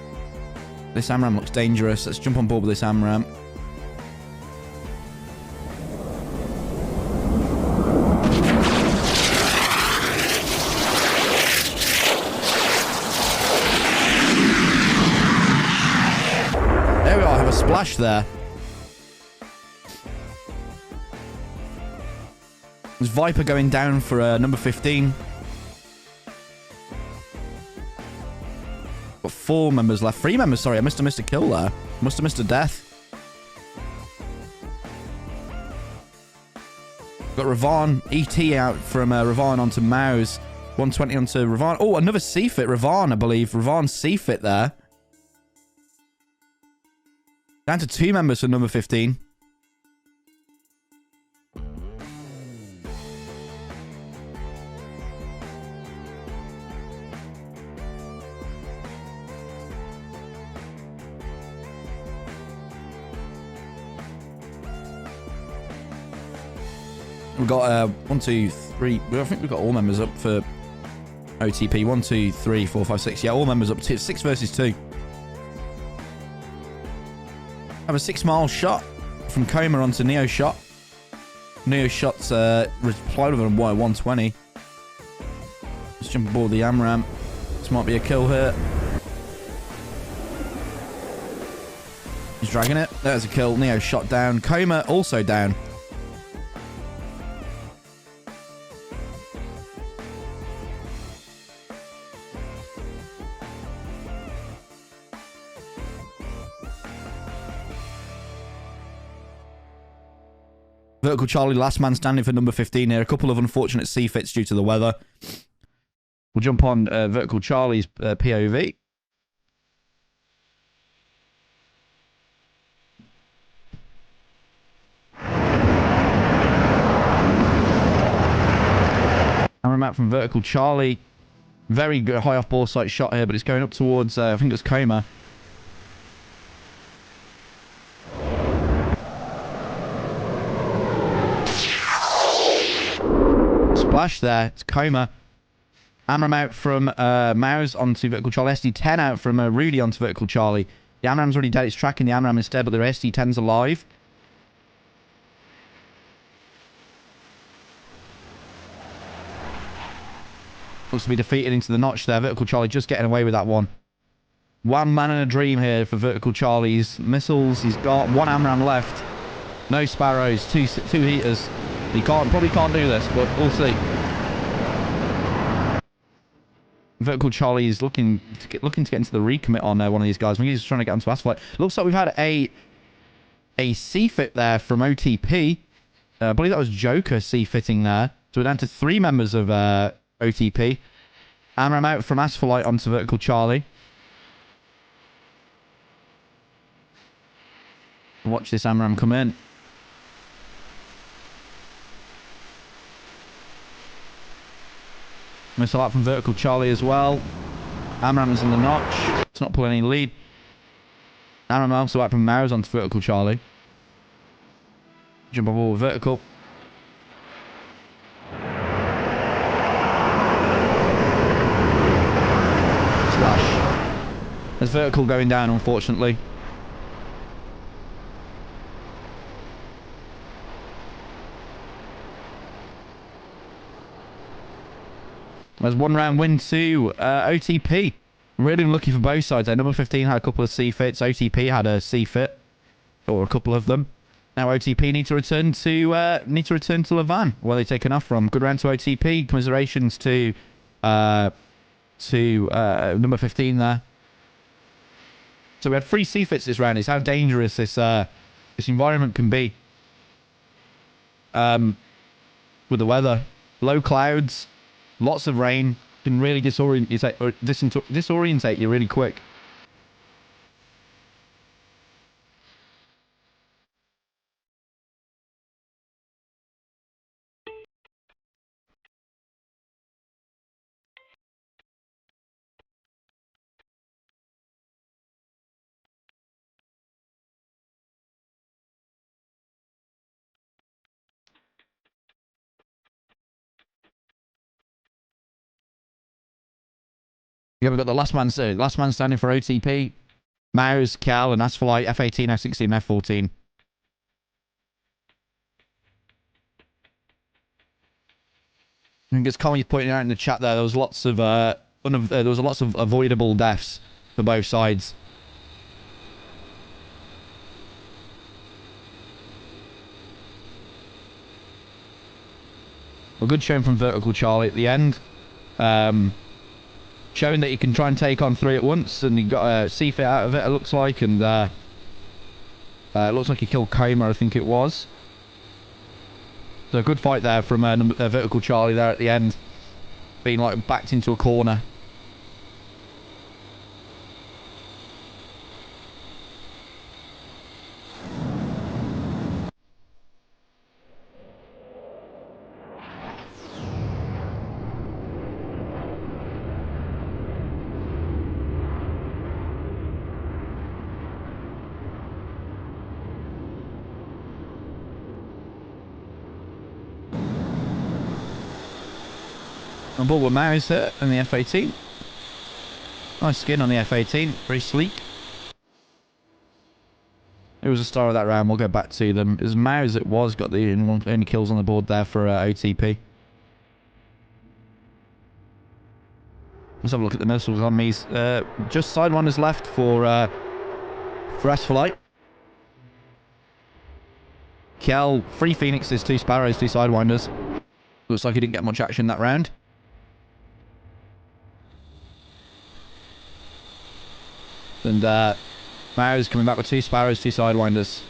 This AMRAM looks dangerous. Let's jump on board with this AMRAM. There we are. I have a splash there. There's Viper going down for number 15. Got 4 members left. 3 members, sorry. I must have missed a kill there. Must have missed a death. Got Ravan, ET out from Ravan onto Mouse. 120 onto Ravan. Oh, another C-fit. Ravan, I believe. Ravan C-fit there. Down to 2 members for number 15. We've got 1, 2, 3. I think we've got all members up for OTP. 1, 2, 3, 4, 5, 6. Yeah, all members up to 6 versus 2. Have a 6-mile shot from Coma onto Neo Shot. Neo Shot's replied with a 120. Let's jump aboard the AMRAM. This might be a kill here. He's dragging it. There's a kill. Neo Shot down. Coma also down. Vertical Charlie, last man standing for number 15 here. A couple of unfortunate C-fits due to the weather. We'll jump on Vertical Charlie's POV. Camera map from Vertical Charlie. Very good high off ball sight shot here, but it's going up towards, I think it's Coma. Splash there. It's Coma. AMRAM out from Mouse onto Vertical Charlie. SD10 out from Rudy onto Vertical Charlie. The AMRAM's already dead. It's tracking the AMRAM instead, but the SD10's alive. Looks to be defeated into the notch there. Vertical Charlie just getting away with that one. One man in a dream here for Vertical Charlie's missiles. He's got 1 AMRAM left. No Sparrows. Two heaters. He probably can't do this, but we'll see. Vertical Charlie is looking to get into the recommit on one of these guys. Maybe he's trying to get onto asphalt. Looks like we've had a C-fit there from OTP. I believe that was Joker C-fitting there. So we're down to 3 members of OTP. AMRAM out from Asphalt onto Vertical Charlie. Watch this AMRAM come in. Missile out from Vertical Charlie as well. AMRAM is in the notch. It's not pulling any lead. AMRAM also out from Mouse onto Vertical Charlie. Jump over Vertical. Slash. There's Vertical going down, unfortunately. There's 1 round win to OTP. Really unlucky for both sides. Number 15 had a couple of C-fits. OTP had a C-fit. Or a couple of them. Now OTP need to return to Levan, where they've taken off from. Good round to OTP. Commiserations to number 15 there. So we had 3 C-fits this round. It's how dangerous this environment can be. With the weather. Low clouds. Lots of rain. Can really disorientate you really quick. Yeah, we've got the last man standing for OTP. Mouse, Cal, and Asphalt, F18, F16, F14. I think as Commy's pointing out in the chat there was lots of avoidable deaths for both sides. A good showing from Vertical Charlie at the end. Showing that he can try and take on 3 at once, and he got a C-fit out of it, it looks like, and it looks like he killed Coma, I think it was. So a good fight there from Vertical Charlie there at the end. being like backed into a corner. On board with Maris here in the F-18. Nice skin on the F-18, very sleek. It was the star of that round, we'll go back to them. As Maris it was, got the only kills on the board there for OTP. Let's have a look at the missiles on these. Just Sidewinders left for S-Flight. Kiel, 3 Phoenixes, 2 Sparrows, 2 Sidewinders. Looks like he didn't get much action that round. And Mao's coming back with 2 Sparrows, 2 Sidewinders.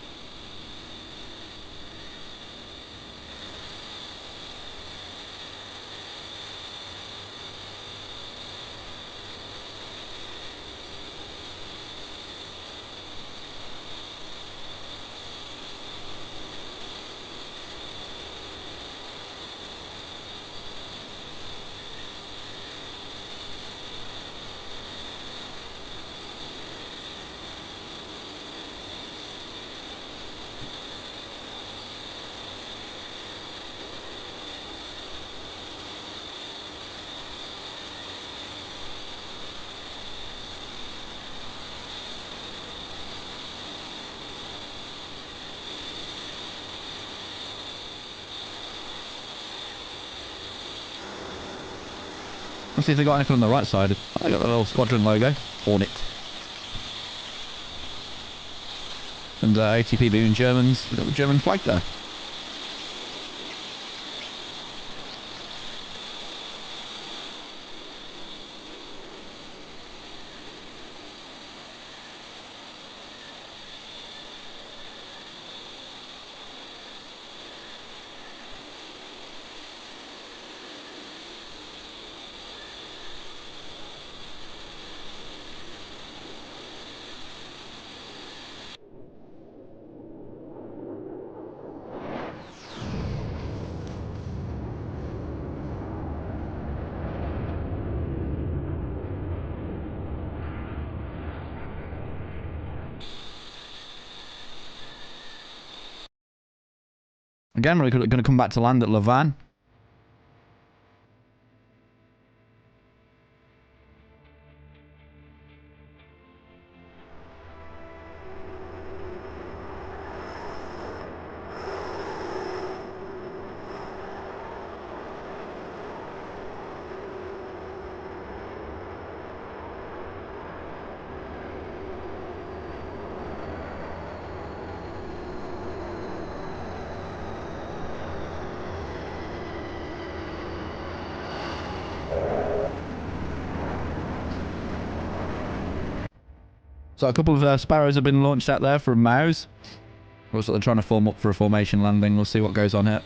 Let's see if they got anything on the right side. I got the little squadron logo. Hornet. And ATP being Germans. We've got the German flag there. Again, we're going to come back to land at Louvain. So a couple of Sparrows have been launched out there from Maus. Looks like they're trying to form up for a formation landing. We'll see what goes on here.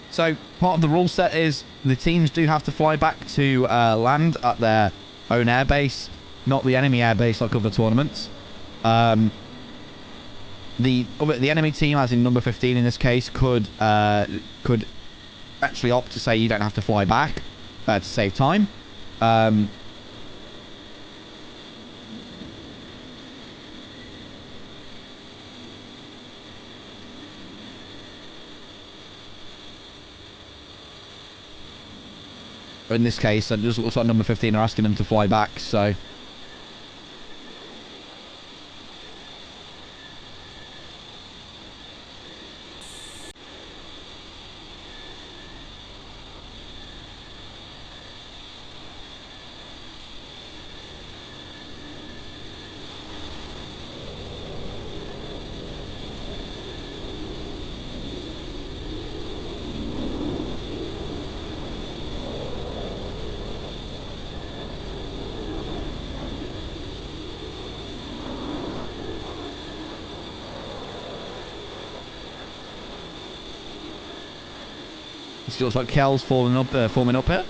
So part of the rule set is the teams do have to fly back to land at their own airbase, not the enemy airbase like other tournaments. The enemy team, as in number 15 in this case, could actually opt to say you don't have to fly back to save time. In this case, it just looks like number 15 are asking them to fly back, so... It looks like Kel's forming up here.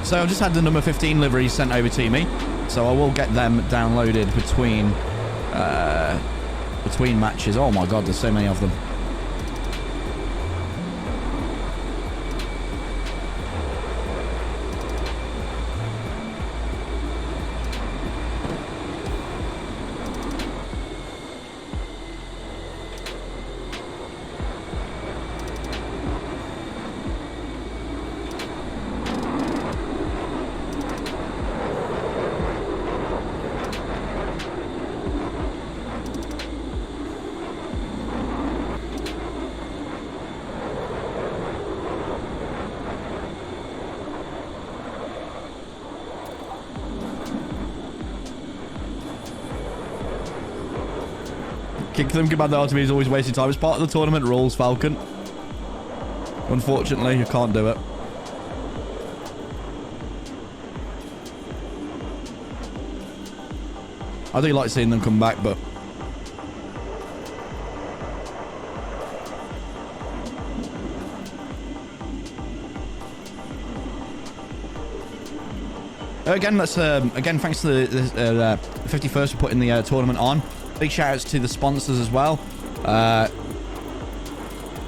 So I've just had the number 15 liveries sent over to me, so I will get them downloaded between matches. Oh my god, there's so many of them. Thinking about the oTp is always wasting time. It's part of the tournament rules, Falcon. Unfortunately, you can't do it. I do like seeing them come back, but... Again, thanks to the 51st for putting the tournament on. Big shout outs to the sponsors as well.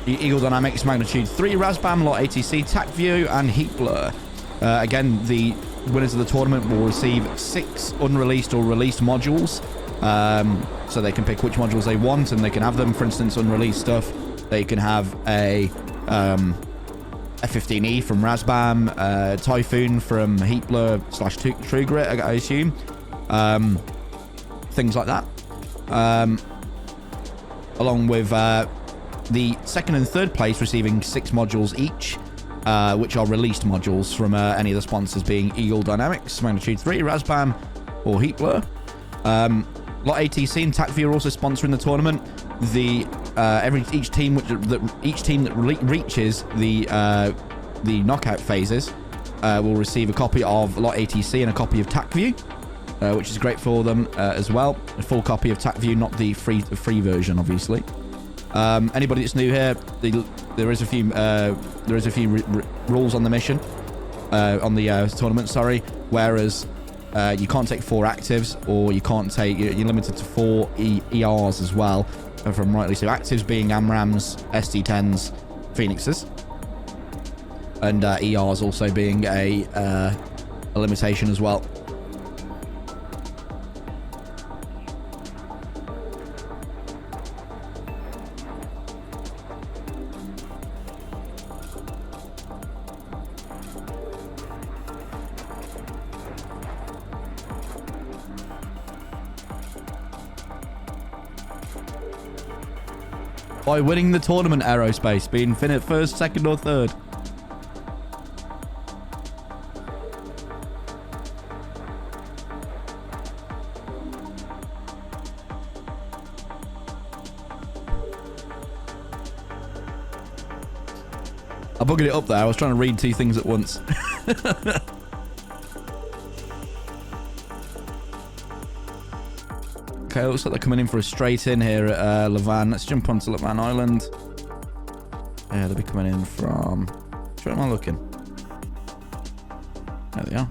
Eagle Dynamics, Magnitude 3, Razbam, Lot ATC, TacView, and Heat Blur. Again, the winners of the tournament will receive 6 unreleased or released modules. So they can pick which modules they want, and they can have them. For instance, unreleased stuff. They can have a F15E from Razbam, Typhoon from Heat Blur / True Grit, I assume. Things like that. Along with the second and third place receiving 6 modules each, which are released modules from any of the sponsors, being Eagle Dynamics, Magnitude 3, Razbam, or Heat Blur. Lot ATC and TacView are also sponsoring the tournament. Each team that reaches the knockout phases will receive a copy of Lot ATC and a copy of TacView. Which is great for them as well. A full copy of TacView, not the free version, obviously. Anybody that's new here, there is a few rules on the mission, on the tournament. Sorry, whereas you can't take 4 actives, or you can't take. You're limited to 4 ERs as well, if I'm rightly. So actives being AMRAMs, SD10s, Phoenixes, and ERs also being a limitation as well. By winning the tournament, Aerospace, being first, second, or third. I buggered it up there. I was trying to read two things at once. Okay, looks like they're coming in for a straight in here at Levan. Let's jump onto Levan Island. Yeah, they'll be coming in from... Where am I looking? There they are.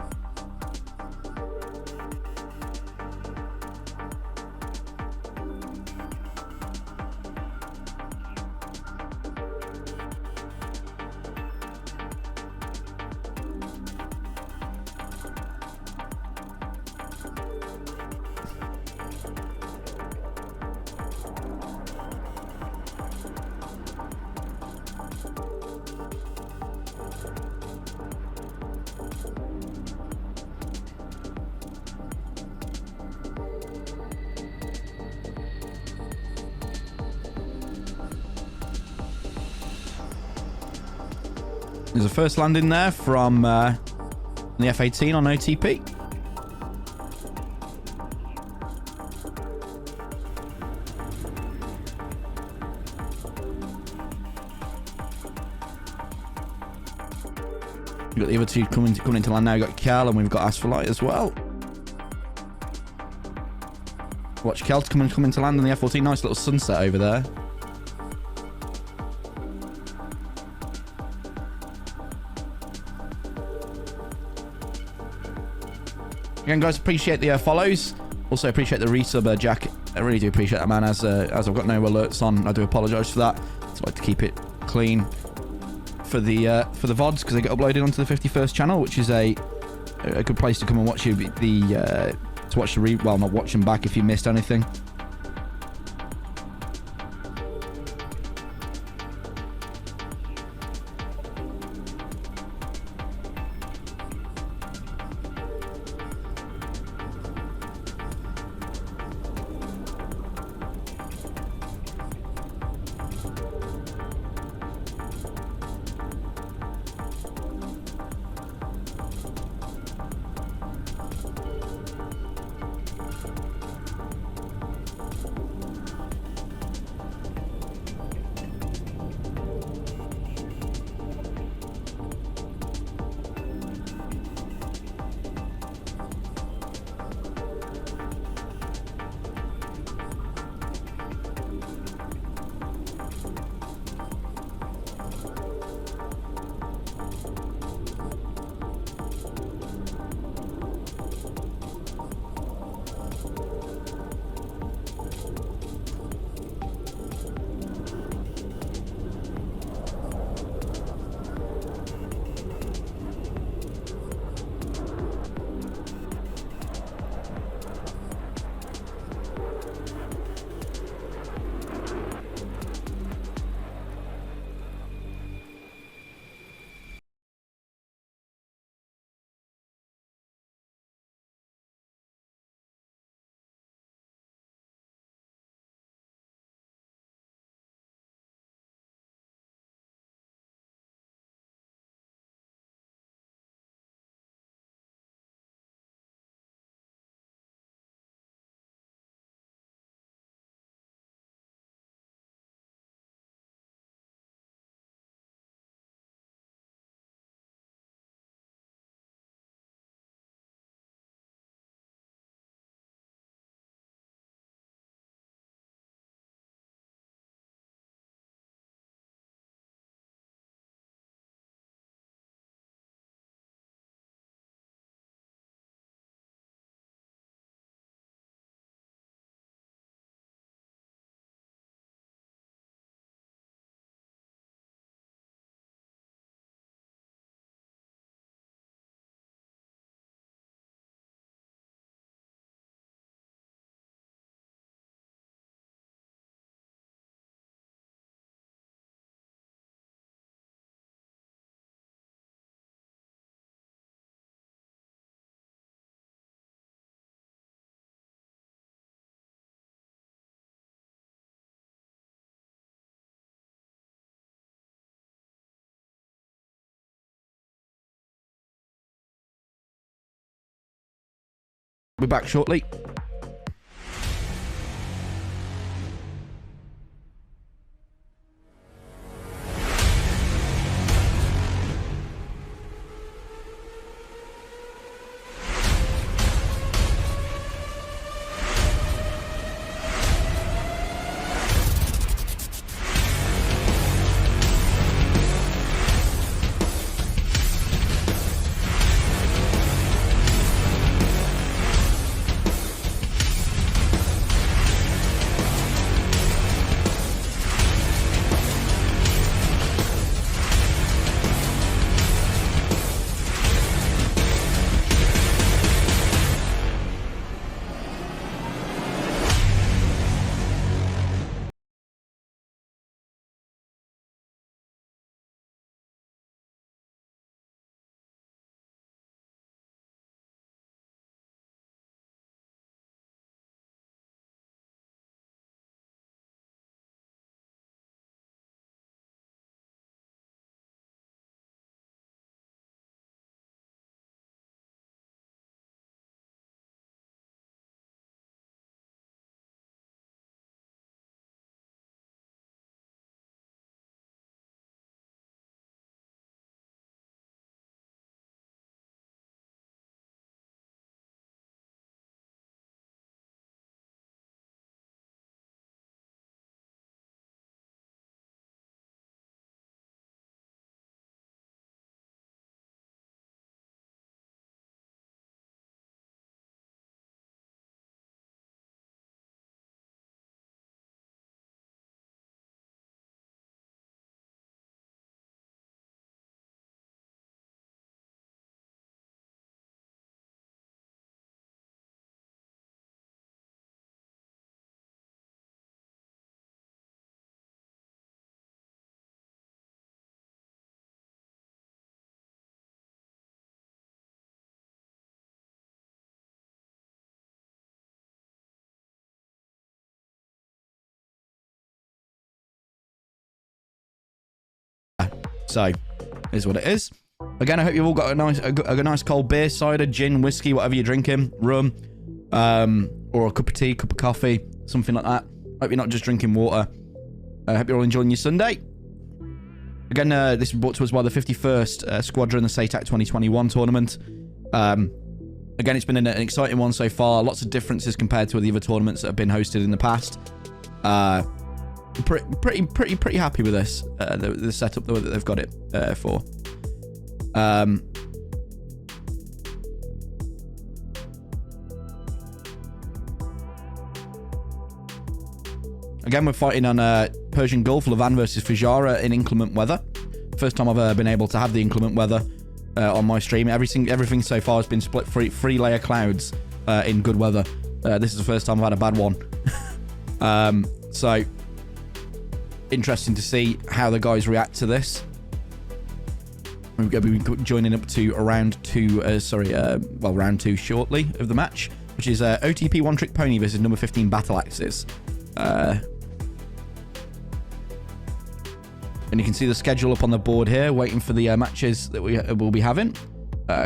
There's a first landing there from the F-18 on oTp. We've got the other two coming into land now. We've got Kel and we've got Asphalt as well. Watch Kel coming to land on the F-14. Nice little sunset over there. Again, guys, appreciate the follows. Also appreciate the resub, Jack. I really do appreciate that, man. As I've got no alerts on, I do apologise for that. So I like to keep it clean for the VODs because they get uploaded onto the 51st channel, which is a good place to come and watch well, not watch them back if you missed anything. We're back shortly. So, is what it is. Again, I hope you've all got a nice cold beer, cider, gin, whiskey, whatever you're drinking, rum, or a cup of tea, cup of coffee, something like that. Hope you're not just drinking water. I hope you're all enjoying your Sunday. Again, this is brought to us by the 51st Squadron, the SATAC 2021 tournament. Again, it's been an exciting one so far. Lots of differences compared to the other tournaments that have been hosted in the past. Pretty happy with this. The setup that they've got it for. Again, we're fighting on Persian Gulf, Levan versus Fujara in inclement weather. First time I've ever been able to have the inclement weather on my stream. Everything so far has been split three layer clouds in good weather. This is the first time I've had a bad one. So, interesting to see how the guys react to this. We're going to be joining up to round two shortly of the match, which is oTp One Trick Pony versus number 15 Battle Axes. And you can see the schedule up on the board here, waiting for the matches that we will be having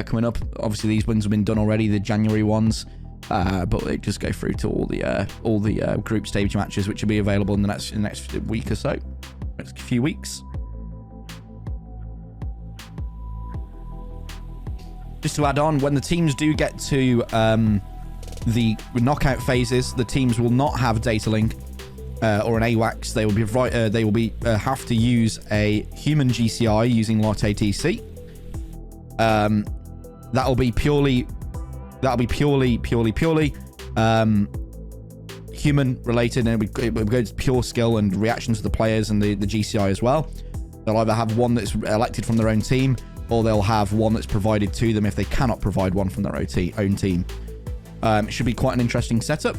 coming up. Obviously, these ones have been done already, the January ones, but they just go through to all the group stage matches, which will be available in the next week or so, next few weeks. Just to add on, when the teams do get to the knockout phases, the teams will not have data link or an AWACS. They will be have to use a human GCI using LOT-ATC. That'll be purely human related, and it will go to pure skill and reaction to the players and the GCI as well. They'll either have one that's elected from their own team, or they'll have one that's provided to them if they cannot provide one from their own team. It should be quite an interesting setup.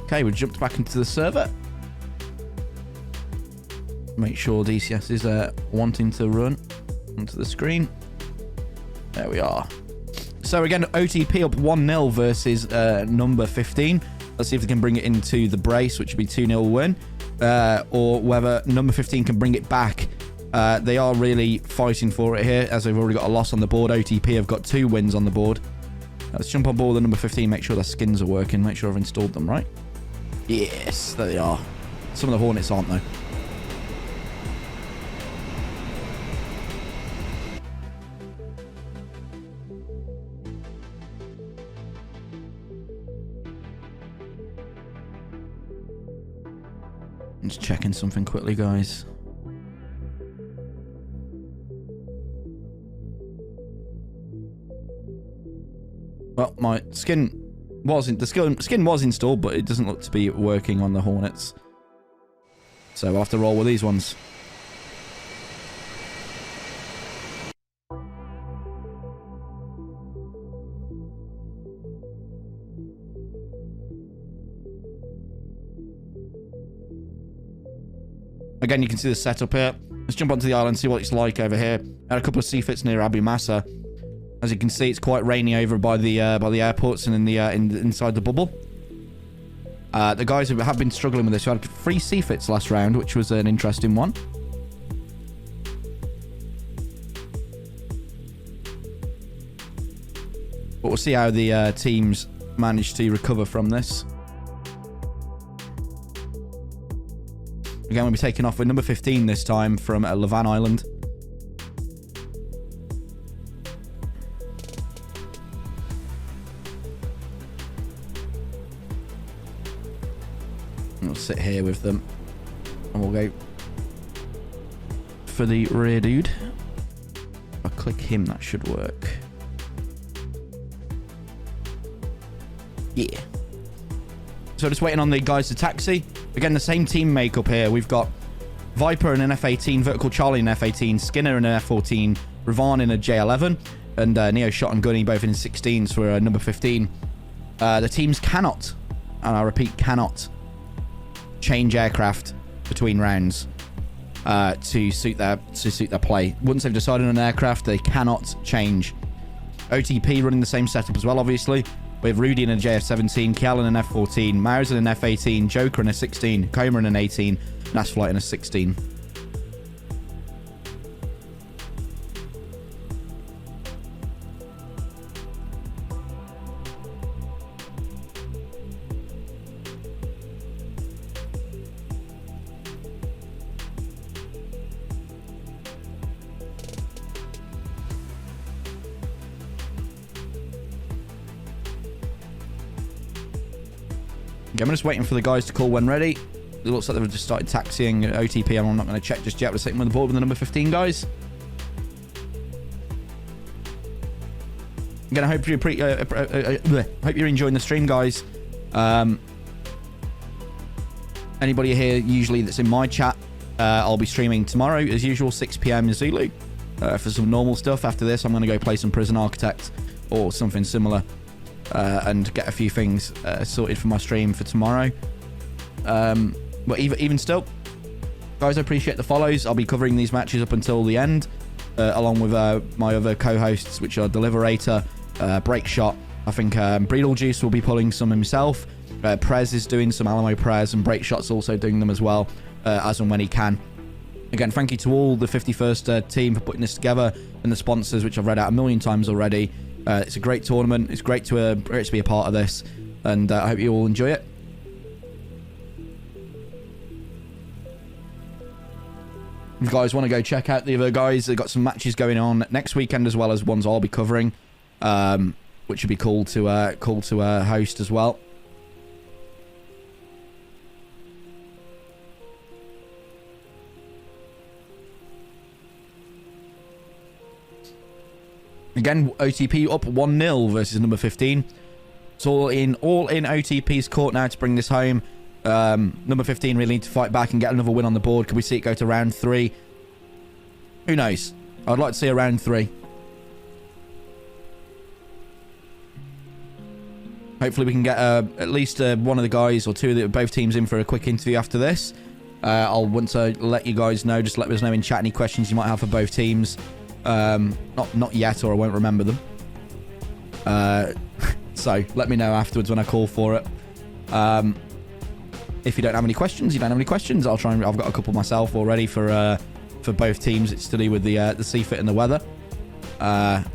Okay, we jumped back into the server. Make sure DCS is wanting to run onto the screen. There we are. So again, oTp up 1-0 versus number 15. Let's see if they can bring it into the brace, which would be 2-0 win. Or whether number 15 can bring it back. They are really fighting for it here, as they've already got a loss on the board. oTp have got 2 wins on the board. Let's jump on board with number 15, make sure their skins are working, make sure I've installed them right. Yes, there they are. Some of the Hornets aren't, though. I'm just checking something quickly, guys. Well, my skin was installed, but it doesn't look to be working on the Hornets. So we'll have to roll with these ones. Again, you can see the setup here. Let's jump onto the island, see what it's like over here. Had a couple of seafits near Abu Massa. As you can see, it's quite rainy over by the airports and inside the bubble. The guys have been struggling with this. We had 3 seafits last round, which was an interesting one. But we'll see how the teams manage to recover from this. Again, we'll be taking off with number 15 this time from Levan Island. We'll sit here with them, and we'll go for the rear dude. If I click him, that should work. Yeah. So just waiting on the guys to taxi. Again, the same team makeup here. We've got Viper in an F18, Vertical Charlie in an F18, Skinner in an F14, Ravan in a J11, and Neo Shot and Gunny both in 16s for number 15. The teams cannot, and I repeat, cannot change aircraft between rounds to suit their play. Once they've decided on an aircraft, they cannot change. oTp running the same setup as well, obviously. We have Rudy in a JF17, Kial in an F14, Maus in an F18, Joker in a 16, Coma in an 18, That's flight in a 16. Okay, I'm just waiting for the guys to call when ready. It looks like they've just started taxiing OTP. I'm not going to check just yet. We're sitting with the board with the number 15 guys. Again, I hope you're enjoying the stream, guys. Anybody here usually that's in my chat, I'll be streaming tomorrow as usual, 6 p.m. Zulu, for some normal stuff. After this, I'm going to go play some Prison Architect or something similar. And get a few things sorted for my stream for tomorrow. But even still, guys, I appreciate the follows. I'll be covering these matches up until the end, along with my other co-hosts, which are Deliberator, Breakshot. I think Breedle Juice will be pulling some himself. Prez is doing some Alamo Prez, and Breakshot's also doing them as well, as and when he can. Again, thank you to all the 51st team for putting this together, and the sponsors, which I've read out a million times already. It's a great tournament. It's great to be a part of this, and I hope you all enjoy it. If you guys want to go check out the other guys, they've got some matches going on next weekend as well as ones I'll be covering, which would be cool to host as well. Again, OTP up 1-0 versus number 15. It's all in OTP's court now to bring this home. Number 15 really need to fight back and get another win on the board. Could we see it go to round 3? Who knows? I'd like to see a round 3. Hopefully we can get at least one of the guys or two of both teams in for a quick interview after this. I'll want to let you guys know. Just let us know in chat any questions you might have for both teams. Not yet, or I won't remember them. So let me know afterwards when I call for it. If you don't have any questions, you don't have any questions. I'll try and I've got a couple myself already for both teams. It's to do with the CFIT and the weather. But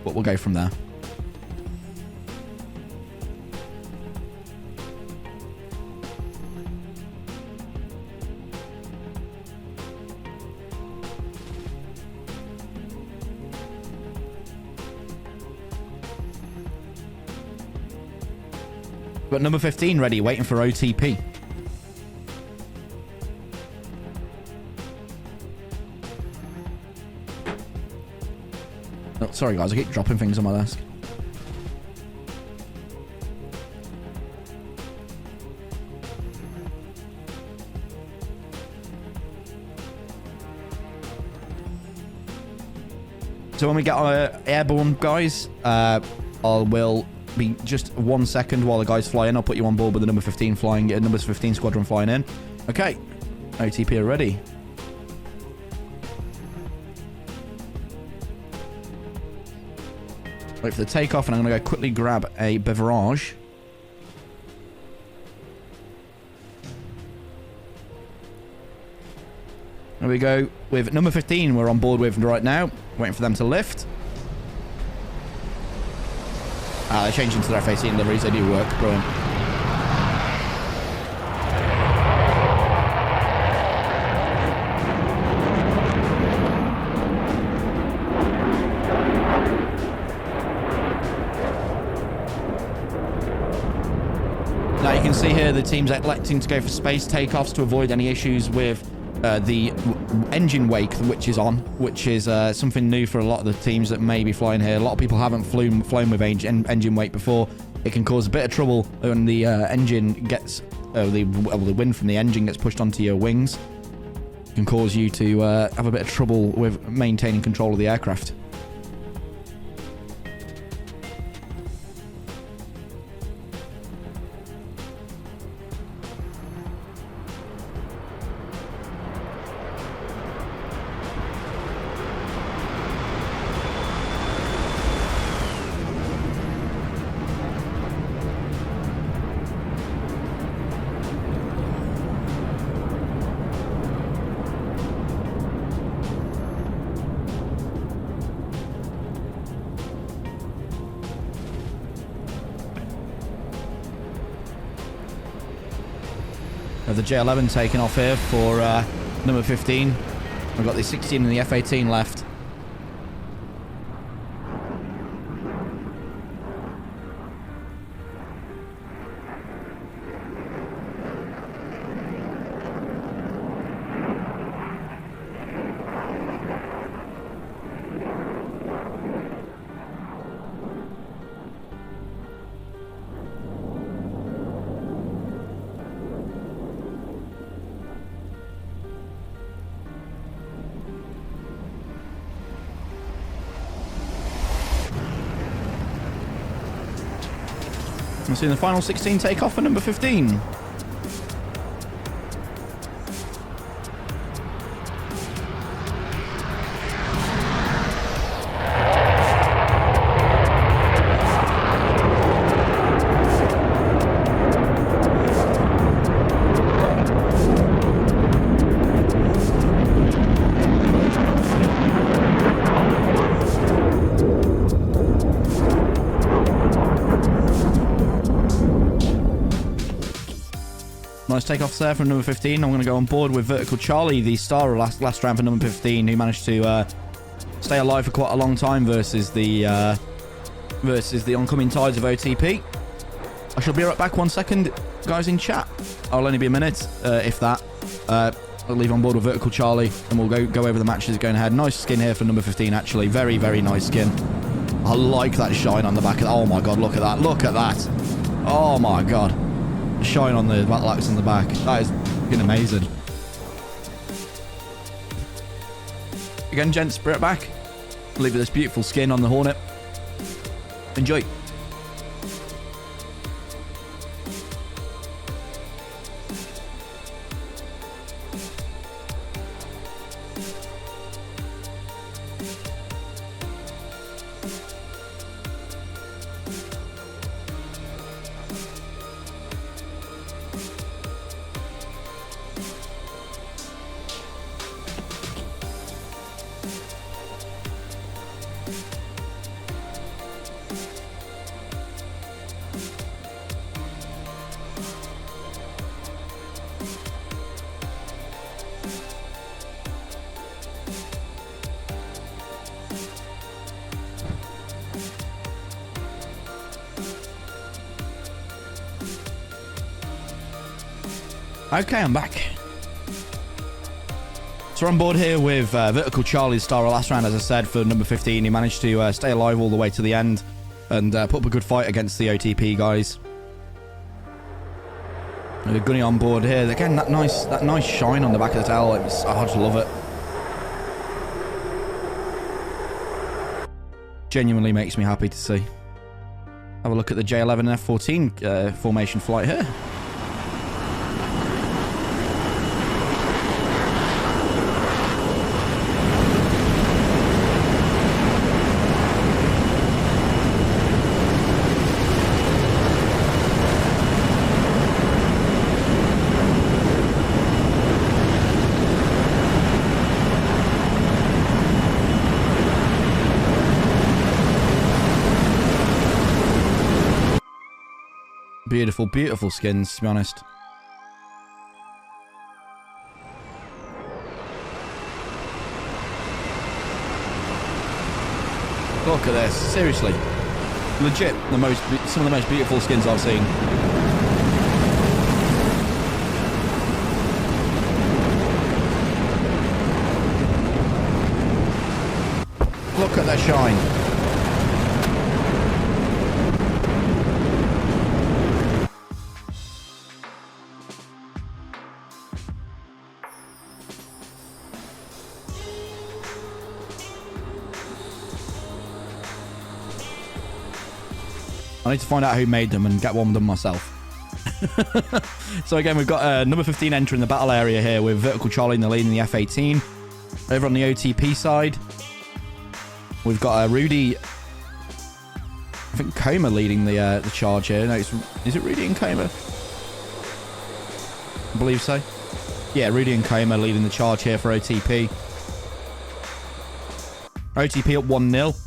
we'll go from there. Got number 15 ready, waiting for OTP. Oh, sorry guys, I keep dropping things on my desk. So when we get our airborne guys, I will be just 1 second while the guys fly in. I'll put you on board with the number 15 flying, number 15 squadron flying in. Okay, OTP are ready. Wait for the takeoff, and I'm going to go quickly grab a beverage. There we go. With number 15, we're on board with right now. Waiting for them to lift. They're changing to their FAC deliveries. They do work. Brilliant. Now you can see here the team's electing to go for space takeoffs to avoid any issues with the engine wake, which is on, which is something new for a lot of the teams that may be flying here. A lot of people haven't flown with engine wake before. It can cause a bit of trouble when the engine gets the wind from the engine gets pushed onto your wings. It can cause you to have a bit of trouble with maintaining control of the aircraft. Of the J11 taking off here for number 15. We've got the 16 and the F18 left. We're seeing the final 16 take off for number 15. Nice takeoffs there from number 15. I'm going to go on board with Vertical Charlie, the star last round for number 15, who managed to stay alive for quite a long time versus the oncoming tides of OTP. I shall be right back 1 second, guys, in chat. I'll only be a minute, if that. I'll leave on board with Vertical Charlie, and we'll go over the matches going ahead. Nice skin here for number 15, actually. Very, very nice skin. I like that shine on the back of that. Oh, my God, look at that. Look at that. Oh, my God. Shine on the battle axe on the back. That is fucking amazing. Again, gents, bring it back. Leave you this beautiful skin on the Hornet. Enjoy. Okay, I'm back. So we're on board here with Vertical Charlie's star last round, as I said, for number 15. He managed to stay alive all the way to the end and put up a good fight against the OTP guys. And Gunny on board here. Again, that nice shine on the back of the tail. I just love it. Genuinely makes me happy to see. Have a look at the J11 and F14 formation flight here. Beautiful, beautiful skins, to be honest. Look at this, seriously. Legit, some of the most beautiful skins I've seen. Look at that shine. I need to find out who made them and get one of them myself. So again, we've got number 15 entering the battle area here with Vertical Charlie in the lead in the F18. Over on the OTP side, we've got Rudy, I think Coma leading the charge here. No, is it Rudy and Coma? I believe so. Yeah, Rudy and Coma leading the charge here for OTP. OTP up 1-0.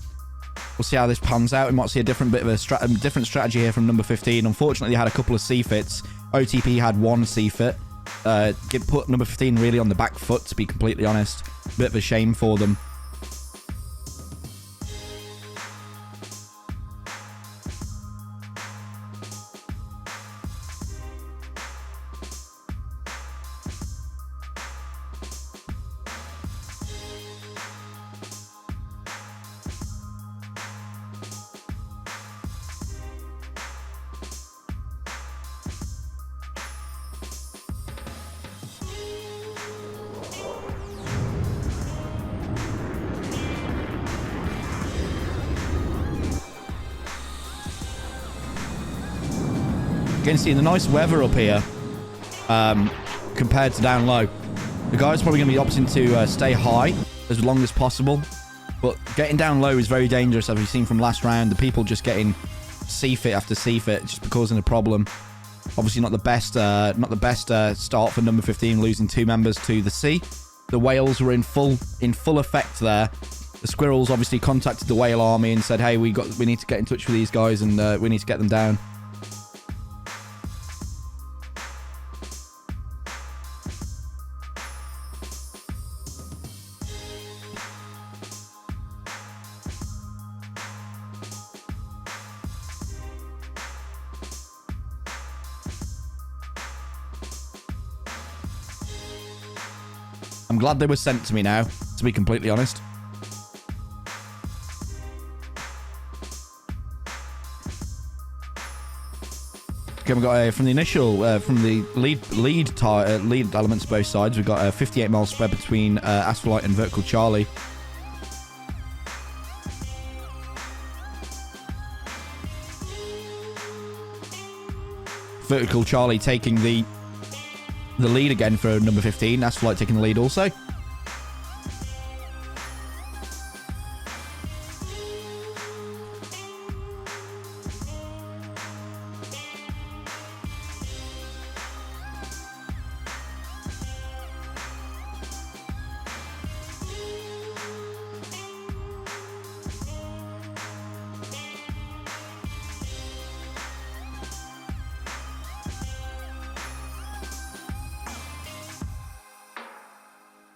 We'll see how this pans out. We might see a different bit of a different strategy here from number 15. Unfortunately, they had a couple of C-fits. OTP had one C-fit. put number 15 really on the back foot, to be completely honest. Bit of a shame for them. You can see the nice weather up here compared to down low. The guy's probably going to be opting to stay high as long as possible, but getting down low is very dangerous, as we've seen from last round. The people just getting C-fit after C-fit, just causing a problem. Obviously not the best start for number 15, losing 2 members to the C. The whales were in full effect there. The squirrels obviously contacted the whale army and said, hey, we need to get in touch with these guys, and we need to get them down. I'm glad they were sent to me now, to be completely honest. Okay, we got from the initial, from the lead elements both sides, we've got a 58 mile spread between Asphalite and Vertical Charlie. Vertical Charlie taking the lead again for number 15. Asphalite taking the lead also.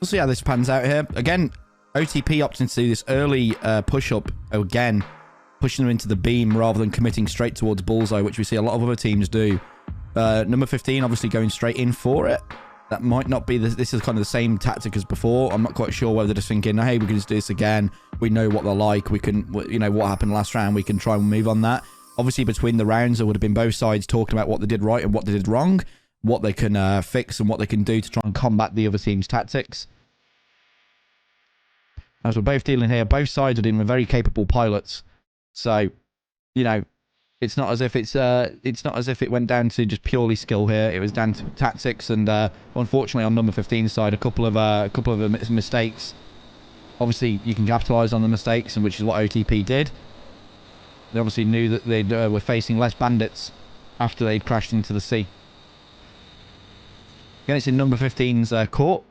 We'll see how this pans out here. Again, oTp opting to do this early push-up again, pushing them into the beam rather than committing straight towards bullseye, which we see a lot of other teams do. Number 15 obviously going straight in for it. That might not be... This is kind of the same tactic as before. I'm not quite sure whether they're just thinking, hey, we can just do this again. We know what they're like. We can, you know, what happened last round. We can try and move on that. Obviously, between the rounds, there would have been both sides talking about what they did right and what they did wrong, what they can fix and what they can do to try and combat the other team's tactics. As we're both dealing here, both sides are dealing with very capable pilots. So, you know, it's not as if it's not as if it went down to just purely skill here. It was down to tactics, and unfortunately on number 15's side, a couple of mistakes. Obviously, you can capitalise on the mistakes, and which is what oTp did. They obviously knew that they were facing less bandits after they'd crashed into the sea. Again, it's in number 15's court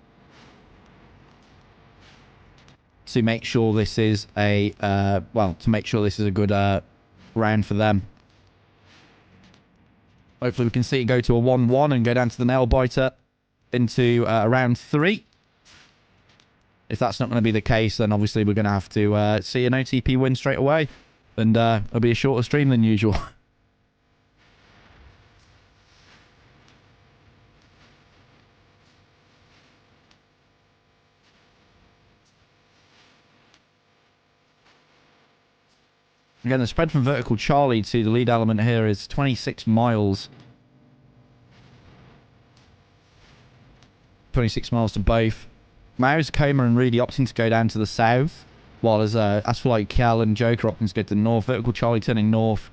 to make sure this is a good round for them. Hopefully we can see it go to a 1-1 and go down to the nail biter into round 3. If that's not going to be the case, then obviously we're going to have to see an oTp win straight away, and it'll be a shorter stream than usual. Again, the spread from Vertical Charlie to the lead element here is 26 miles. 26 miles to both. Maus, Coma and Rudy opting to go down to the south, while as Asphalite, Kel and Joker opting to go to the north. Vertical Charlie turning north.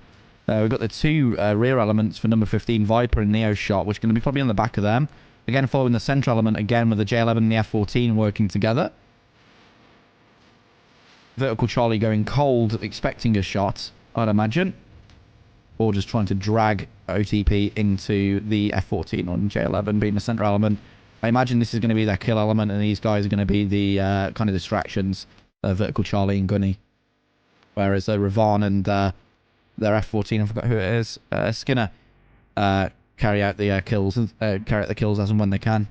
We've got the 2 rear elements for number 15, Viper and Neo Shot, which are going to be probably on the back of them. Again, following the central element, again with the J11 and the F14 working together. Vertical Charlie going cold, expecting a shot, I'd imagine. Or just trying to drag oTp into the F14 on J11 being the center element. I imagine this is going to be their kill element, and these guys are going to be the kind of distractions, Vertical Charlie and Gunny. Whereas Ravan and their F14, I forgot who it is, Skinner, carry out the kills as and when they can.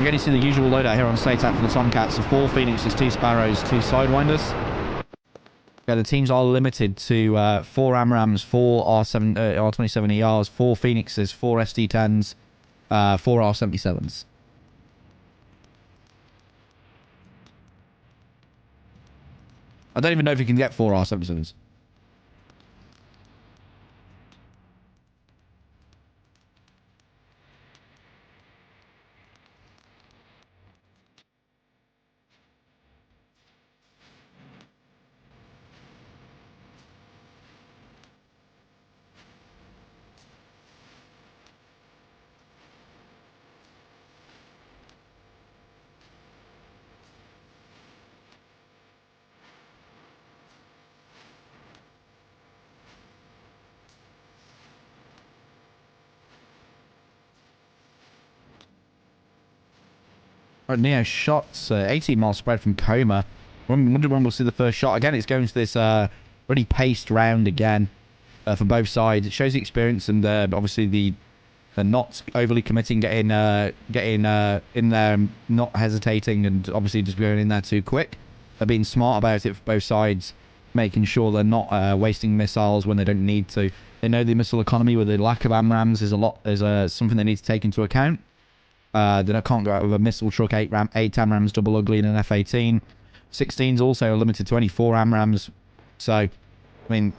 Again, you see the usual loadout here on SATAC for the Tomcats of 4 Phoenixes, 2 Sparrows, 2 Sidewinders. Yeah, the teams are limited to 4 AMRAMs, 4 R27ERs, 4 Phoenixes, 4 SD10s, 4 R77s. I don't even know if you can get 4 R77s. Right, Neo shots, 18 mile spread from Coma. I wonder when we'll see the first shot. Again, it's going to this really paced round again for both sides. It shows the experience and obviously the not overly committing, getting in there, not hesitating, and obviously just going in there too quick. They're being smart about it for both sides, making sure they're not wasting missiles when they don't need to. They know the missile economy with the lack of AMRAMs is something they need to take into account. Then I can't go out with a missile truck, 8 AMRAMs, double ugly, and an F-18. 16s also are limited to only 4 AMRAMs. So, I mean,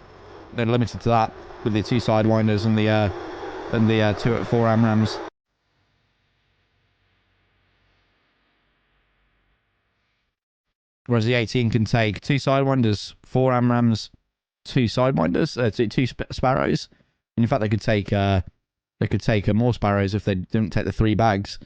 they're limited to that with the 2 Sidewinders and the 2 at 4 AMRAMs. Whereas the 18 can take 2 Sidewinders, 4 AMRAMs, 2 Sidewinders, 2 Sparrows. And in fact, they could take more Sparrows if they didn't take the 3 bags.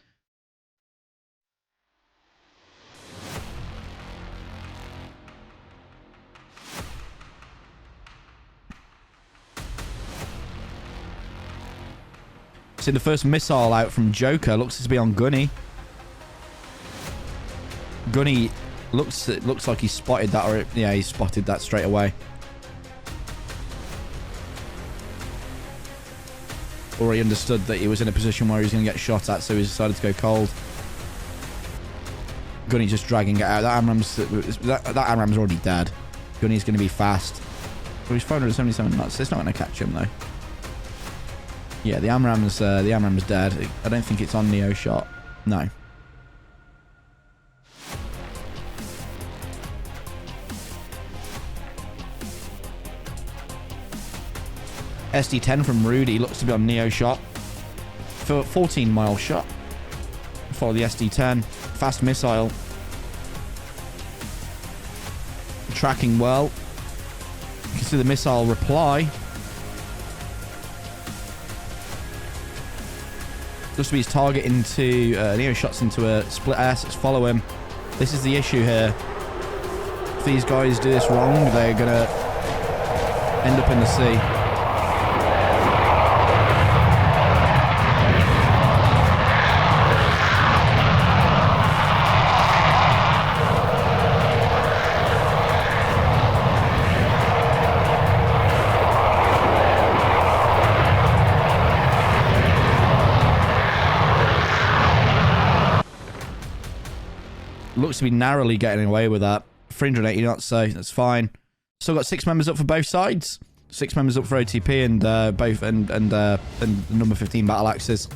See, the first missile out from Joker looks to be on Gunny. Gunny looks like he spotted that, or yeah, he spotted that straight away. Or he understood that he was in a position where he was going to get shot at, so he decided to go cold. Gunny just dragging it out. That AMRAM's already dead. Gunny's going to be fast. Well, he's 477 knots. It's not going to catch him, though. Yeah, the AMRAM's dead. I don't think it's on Neo shot. No. SD10 from Rudy looks to be on Neo shot. For 14 mile shot. Follow the SD10. Fast missile. Tracking well. You can see the missile reply. Looks to be his target into Neo shots into a split S. Let's follow him. This is the issue here. If these guys do this wrong, they're gonna end up in the sea. Looks to be narrowly getting away with that. 380 knots, so that's fine. Still got 6 members up for both sides. 6 members up for OTP and number 15 battle axes.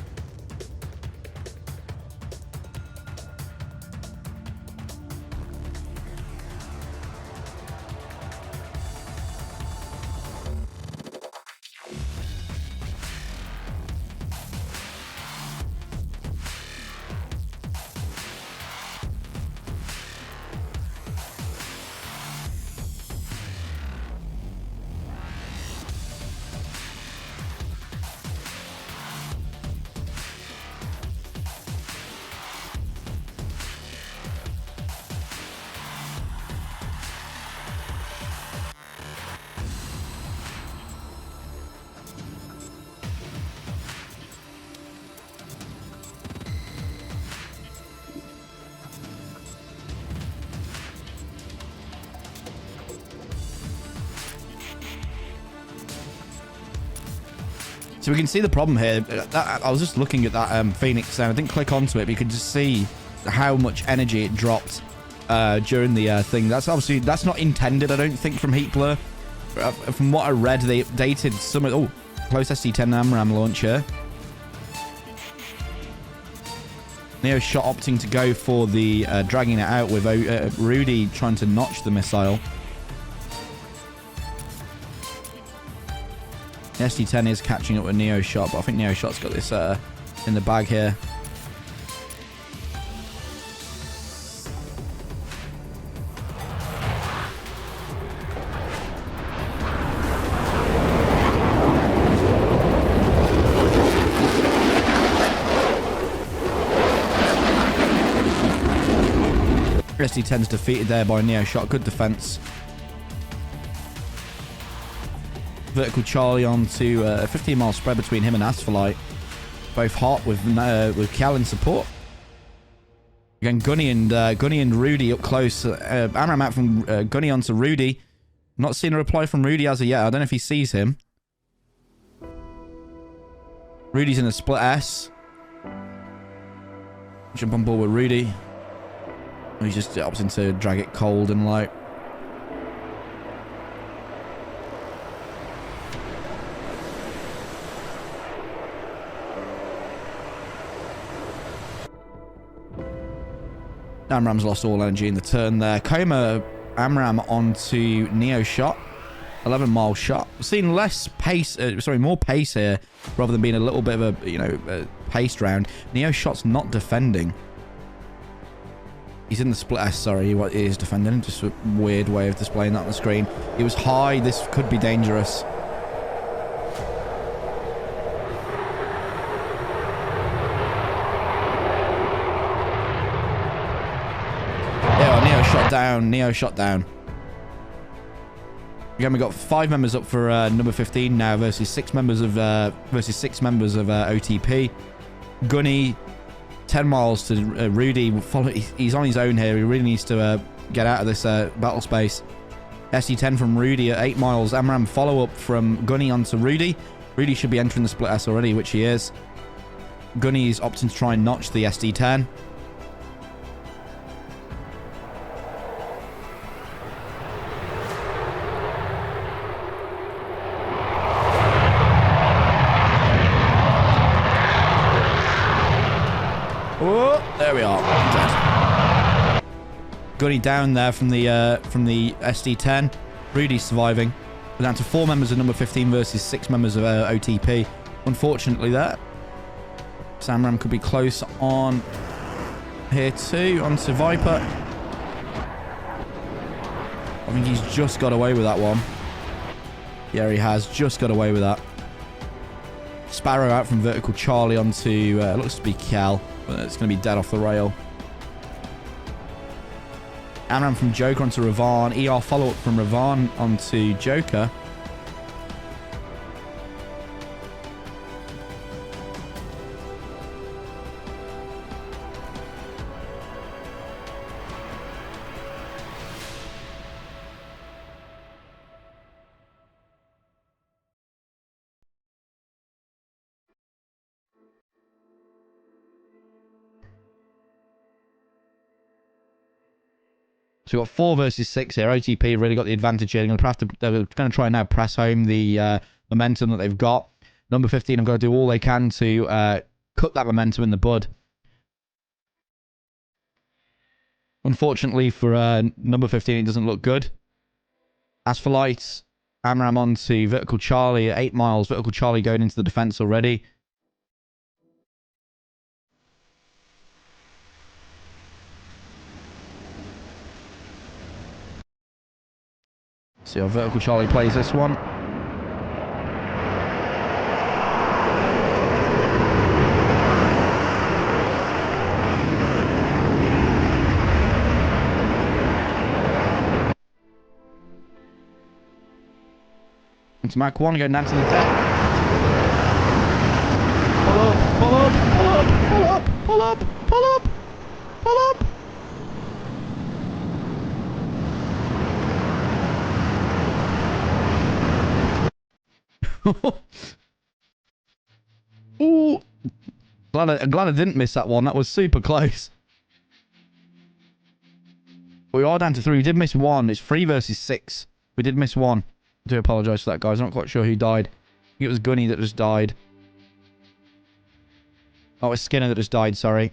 So we can see the problem here. I was just looking at that Phoenix and I didn't click onto it, but you could just see how much energy it dropped during the thing. That's obviously, that's not intended, I don't think, from Heat Blur. From what I read, they updated some of... Oh, close SD10 AMRAAM launcher. Neo Shot opting to go for the dragging it out with Rudy trying to notch the missile. The SD10 is catching up with Neo Shot, but I think Neo Shot's got this in the bag here. SD10's defeated there by Neo Shot. Good defense. Vertical Charlie onto a 15-mile spread between him and Asphalite. Both hot with Cal in support. Again, Gunny and Rudy up close. AMRAAM out from Gunny onto Rudy. Not seen a reply from Rudy as of yet. I don't know if he sees him. Rudy's in a split S. Jump on board with Rudy. He's just opting to drag it cold and light. AMRAAM's lost all energy in the turn there. Coma AMRAAM onto Neo Shot. 11-mile shot. We've seen less pace, more pace here, rather than being a little bit of a, a paced round. Neo Shot's not defending. He's in the split S, sorry, he is defending. Just a weird way of displaying that on the screen. He was high, this could be dangerous. Neo shot down. Again, we got 5 members up for number 15 now versus 6 members of OTP. Gunny, 10 miles to Rudy. He's on his own here. He really needs to get out of this battle space. SD10 from Rudy at 8 miles. AMRAAM follow up from Gunny onto Rudy. Rudy should be entering the split S already, which he is. Gunny is opting to try and notch the SD10. There we are. Dead. Gunny down there from the SD10. Rudy surviving. We're down to 4 members of number 15 versus 6 members of OTP. Unfortunately, there. AMRAAM could be close on here too. Onto Viper. I think he's just got away with that one. Yeah, he has just got away with that. Sparrow out from Vertical Charlie onto looks to be Cal. But it's going to be dead off the rail. AMRAAM from Joker onto Ravan. ER follow-up from Ravan onto Joker. So we've got 4 versus 6 here. OTP really got the advantage here. They're going to try and now press home the momentum that they've got. Number 15 have got to do all they can to cut that momentum in the bud. Unfortunately for number 15, it doesn't look good. Asphalite, AMRAAM onto Vertical Charlie at 8 miles. Vertical Charlie going into the defense already. See how Vertical Charlie plays this one. Into Mach 1, going down to the deck. Pull up, pull up, pull up, pull up, pull up, pull up, pull up. Ooh. Glad I didn't miss that one. That was super close. We are down to 3. We did miss 1. It's 3 versus 6. We did miss 1. I do apologise for that, guys. I'm not quite sure who died. I think it was Gunny that just died. Oh, it's Skinner that just died, sorry.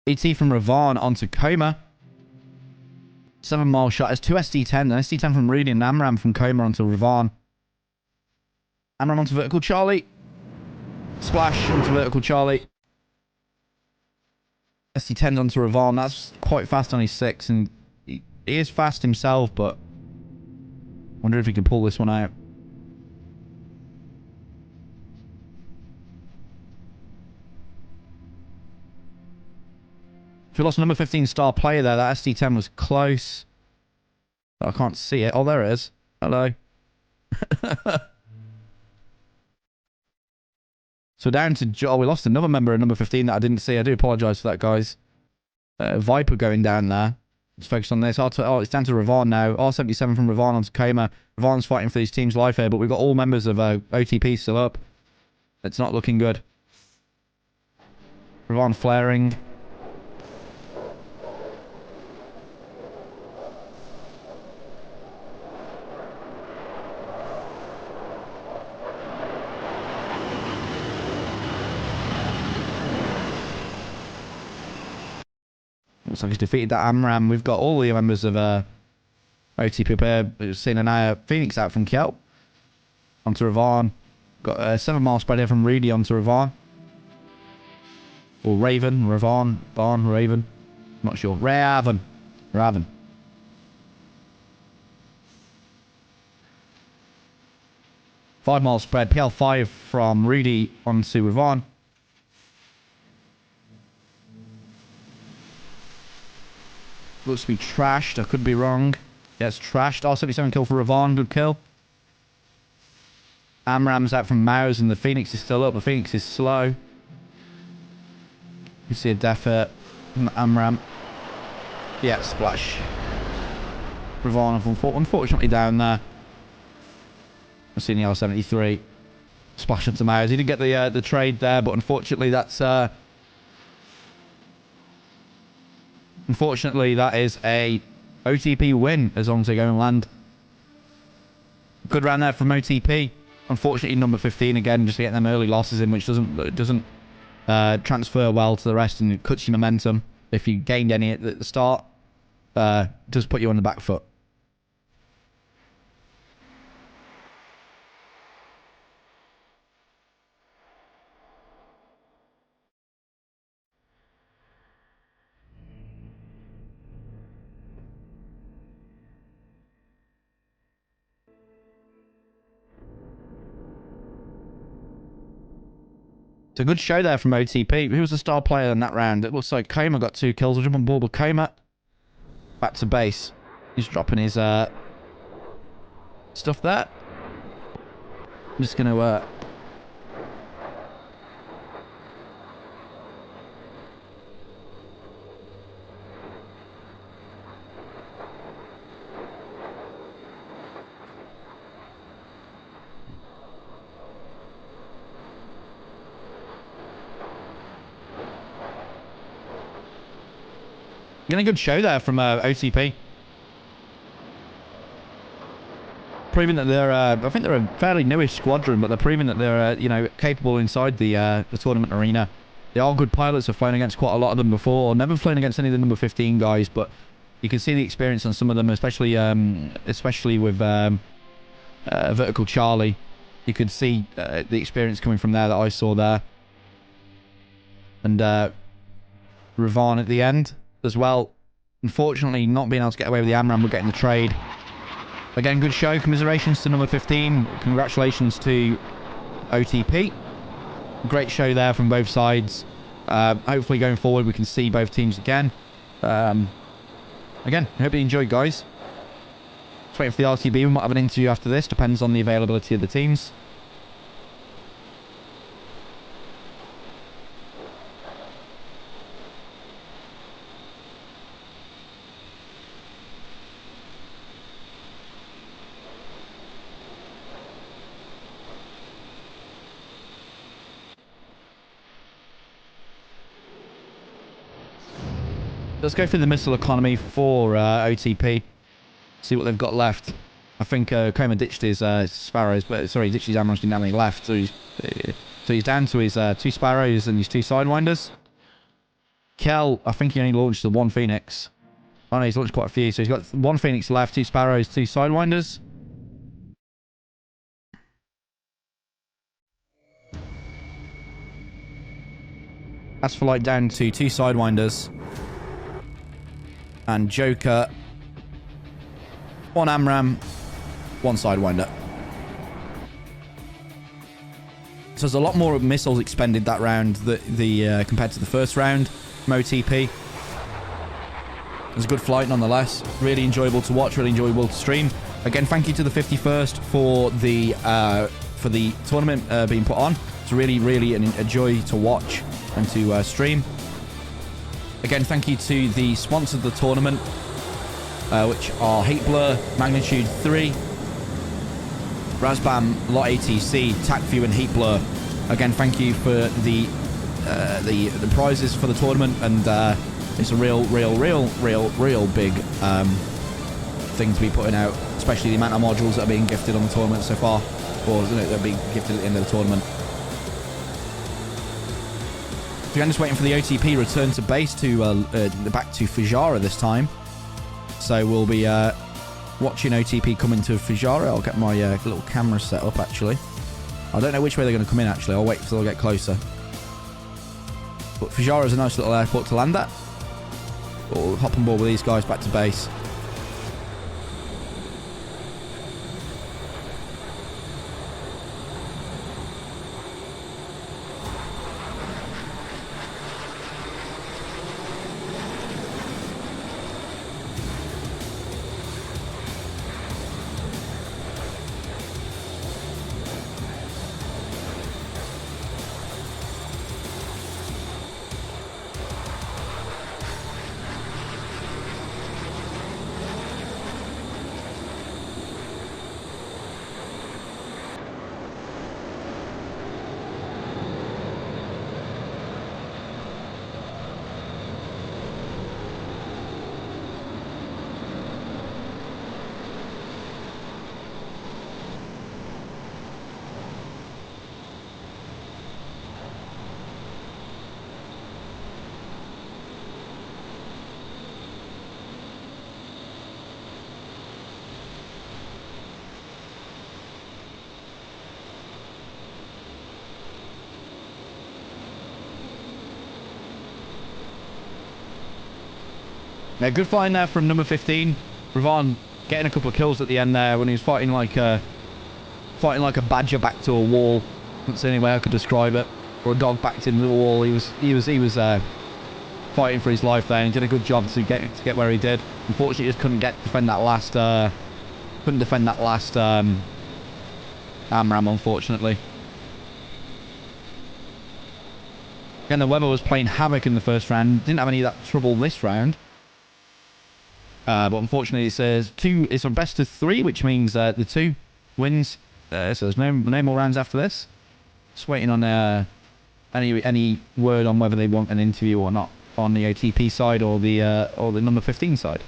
ET from Ravon onto Coma. 7-mile shot. It's 2 SD10. An SD10 from Rudy and Amram from Coma onto Ravon. Amram onto Vertical Charlie. Splash onto Vertical Charlie. SD10's onto Ravon. That's quite fast on his 6. And he is fast himself, but I wonder if he can pull this one out. So we lost a number 15 star player there. That SD10 was close. I can't see it. Oh, there it is. Hello. So down to... Oh, we lost another member of number 15 that I didn't see. I do apologise for that, guys. Viper going down there. Let's focus on this. Oh, it's down to Ravon now. R77 from Ravon onto Coma. Ravon's fighting for these teams' life here, but we've got all members of OTP still up. It's not looking good. Ravon flaring. Looks like he's defeated that Amram. We've got all the members of OTP player. We've seen an Phoenix out from Kjell onto Ravon. Got a 7-mile spread here from Rudy onto Ravon. Or Raven, Ravon, Barn, Raven. Not sure. Raven. 5-mile spread. PL5 from Rudy onto Ravon. Looks to be trashed. I could be wrong. Yeah, it's trashed. R77 kill for Ravon. Good kill. Amram's out from Maus and the Phoenix is still up. The Phoenix is slow. You see a death hit from Amram. Yeah, splash. Ravon unfortunately down there. I've seen the R73. Splash into Maus. He did get the trade there, but unfortunately that's... Unfortunately, that is a OTP win as long as they go and land. Good round there from OTP. Unfortunately, number 15 again, just getting them early losses in, which doesn't transfer well to the rest, and it cuts your momentum. If you gained any at the start, does put you on the back foot. It's a good show there from OTP. Who was the star player in that round? It looks like Coma got 2 kills. We'll jump on board with Coma. Back to base. He's dropping his stuff there. I'm just going to... Getting a good show there from OTP. Proving that they're, I think they're a fairly newish squadron, but they're proving that they're, you know, capable inside the tournament arena. They are good pilots. I've flown against quite a lot of them before. Never flown against any of the number 15 guys, but you can see the experience on some of them, especially with Vertical Charlie. You could see the experience coming from there that I saw there. And Ravon at the end as well. Unfortunately, not being able to get away with the Amram, we're getting the trade. Again, good show. Commiserations to number 15. Congratulations to OTP. Great show there from both sides. Hopefully going forward we can see both teams again. Again, I hope you enjoyed, guys. Just waiting for the RTB. We might have an interview after this. Depends on the availability of the teams. Let's go through the missile economy for OTP. See what they've got left. I think Coma ditched his Sparrows, but sorry, he ditched his Amrons, didn't have any left. So he's down to his 2 Sparrows and his 2 Sidewinders. Kel, I think he only launched the 1 Phoenix. Oh no, he's launched quite a few. So he's got 1 Phoenix left, 2 Sparrows, 2 Sidewinders. Asphalt down to 2 Sidewinders. And Joker, 1 Amram, 1 Sidewinder. So there's a lot more missiles expended that round compared to the first round from OTP. It was a good flight nonetheless. Really enjoyable to watch, really enjoyable to stream. Again, thank you to the 51st for the tournament being put on. It's really, really a joy to watch and to stream. Again, thank you to the sponsors of the tournament, which are Hate Blur, Magnitude 3, Razbam, Lot ATC, TacView, and Heat Blur. Again, thank you for the prizes for the tournament, and it's a real big thing to be putting out, especially the amount of modules that are being gifted on the tournament so far, or that are being gifted at the end of the tournament. So I'm just waiting for the OTP return to base to back to Fujara this time. So we'll be watching OTP come into Fujara. I'll get my little camera set up actually. I don't know which way they're going to come in actually. I'll wait until they get closer. But Fujara is a nice little airport to land at. We'll hop on board with these guys back to base. Yeah, good flying there from number 15. Ravon getting a couple of kills at the end there when he was fighting like a badger back to a wall. That's the only way I could describe it. Or a dog backed into the wall. He was fighting for his life there, and he did a good job to get where he did. Unfortunately, he just couldn't defend that last Amram, unfortunately. Again, the weather was playing havoc in the first round. Didn't have any of that trouble this round. But unfortunately, it says it's a best of 3, which means the 2 wins. So there's no more rounds after this. Just waiting on any word on whether they want an interview or not on the OTP side or the number 15 side.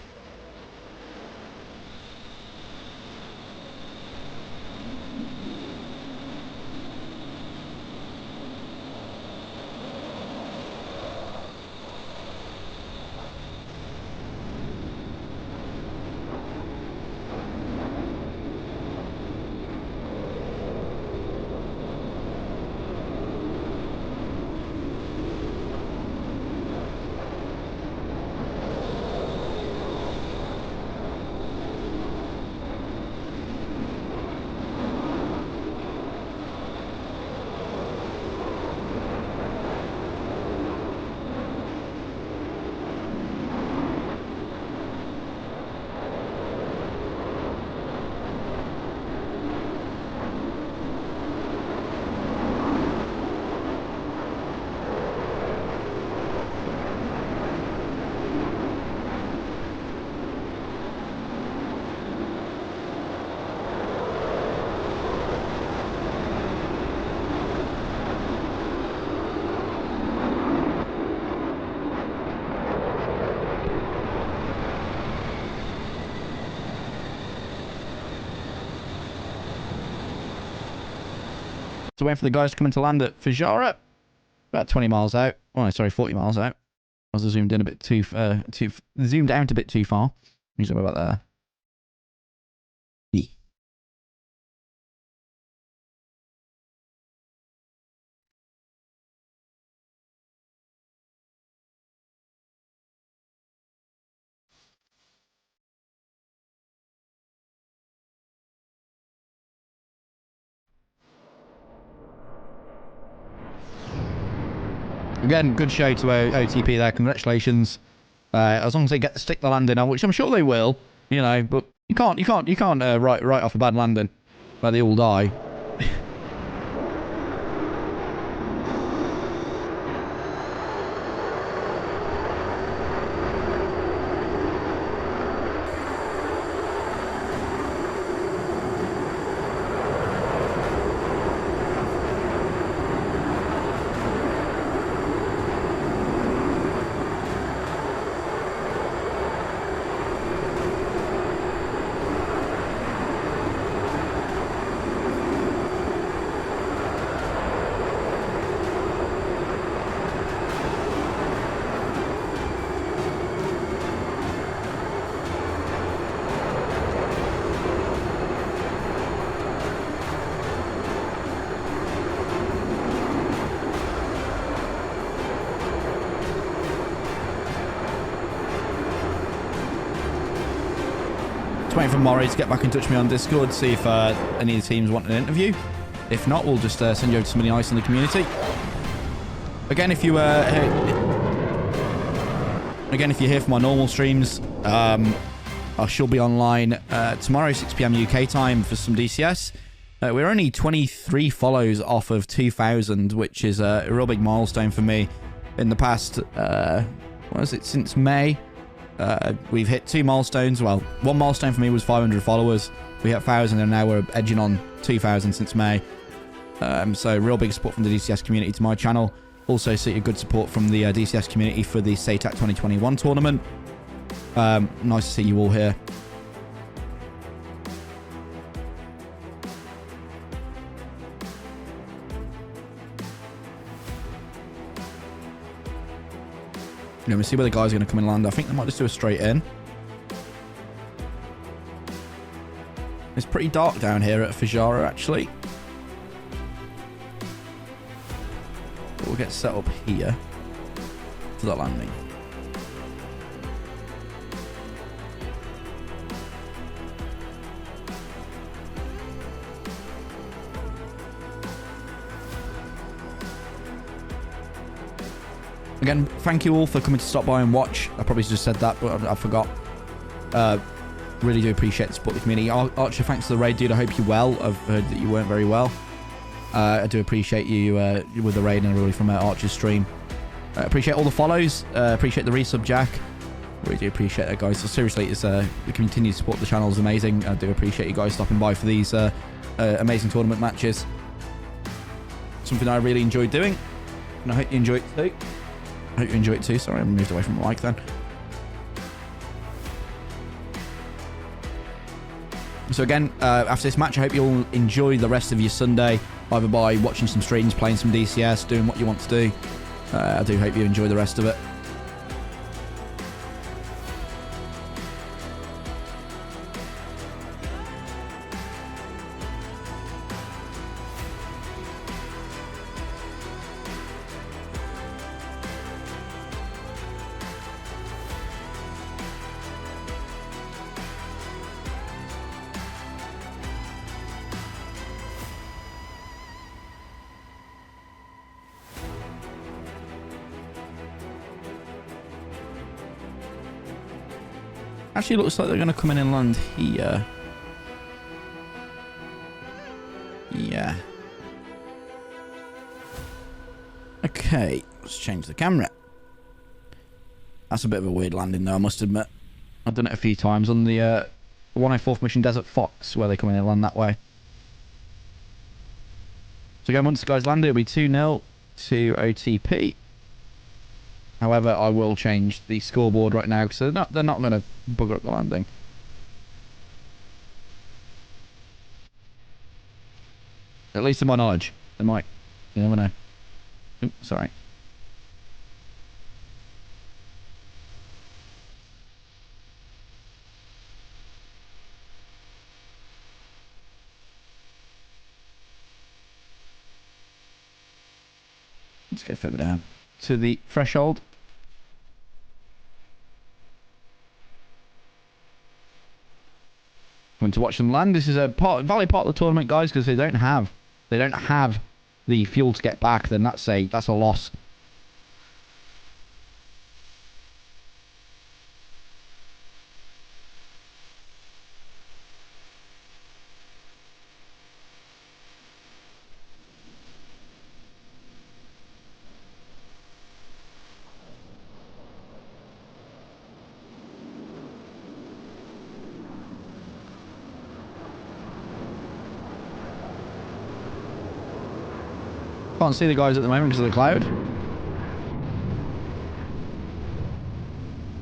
So waiting for the guys to come in to land at Fajara. About 20 miles out. Oh, no, sorry, 40 miles out. I was zoomed in a bit zoomed out a bit too far. Zoom about there. Again, good show to OTP there. Congratulations. As long as they get to stick the landing on, which I'm sure they will, you know, but you can't write off a bad landing where they all die. 20 from Maury to get back in touch with me on Discord, see if any of the teams want an interview. If not, we'll just send you over to somebody nice in the community. Again, if you're here for my normal streams, I shall be online tomorrow, 6 PM UK time for some DCS. We're only 23 follows off of 2,000, which is a real big milestone for me. In the past, what is it, since May, we've hit 2 milestones. Well, one milestone for me was 500 followers. We hit 1,000 and now we're edging on 2,000 since May. So real big support from the DCS community to my channel. Also see a good support from the DCS community for the SATAC 2021 tournament. Nice to see you all here. Let me see where the guys are going to come and land. I think they might just do a straight in. It's pretty dark down here at Fajara, actually. But we'll get set up here for that landing. Again, thank you all for coming to stop by and watch. I probably just said that, but I forgot. Really do appreciate the support of the community. Archer, thanks for the raid, dude. I hope you're well. I've heard that you weren't very well. I do appreciate you with the raid and really from Archer's stream. Appreciate all the follows. Appreciate the resub, Jack. Really do appreciate that, guys. So seriously, it's the continued support of the channel is amazing. I do appreciate you guys stopping by for these amazing tournament matches. Something I really enjoy doing, and I hope you enjoy it too. I hope you enjoy it too. Sorry, I moved away from the mic then. So again, after this match, I hope you'll enjoy the rest of your Sunday, either by watching some streams, playing some DCS, doing what you want to do. I do hope you enjoy the rest of it. Actually, looks like they're going to come in and land here. Yeah. Okay, let's change the camera. That's a bit of a weird landing though, I must admit. I've done it a few times on the 104th Mission Desert Fox, where they come in and land that way. So again, once the guys land, it'll be 2-0 to OTP. However, I will change the scoreboard right now because they're not going to bugger up the landing. At least to my knowledge. They might. You never know. Oops, sorry. Let's go further down to the threshold. Going to watch them land. This is a valid part of the tournament, guys, because they don't have the fuel to get back. Then that's a loss. Can't see the guys at the moment because of the cloud.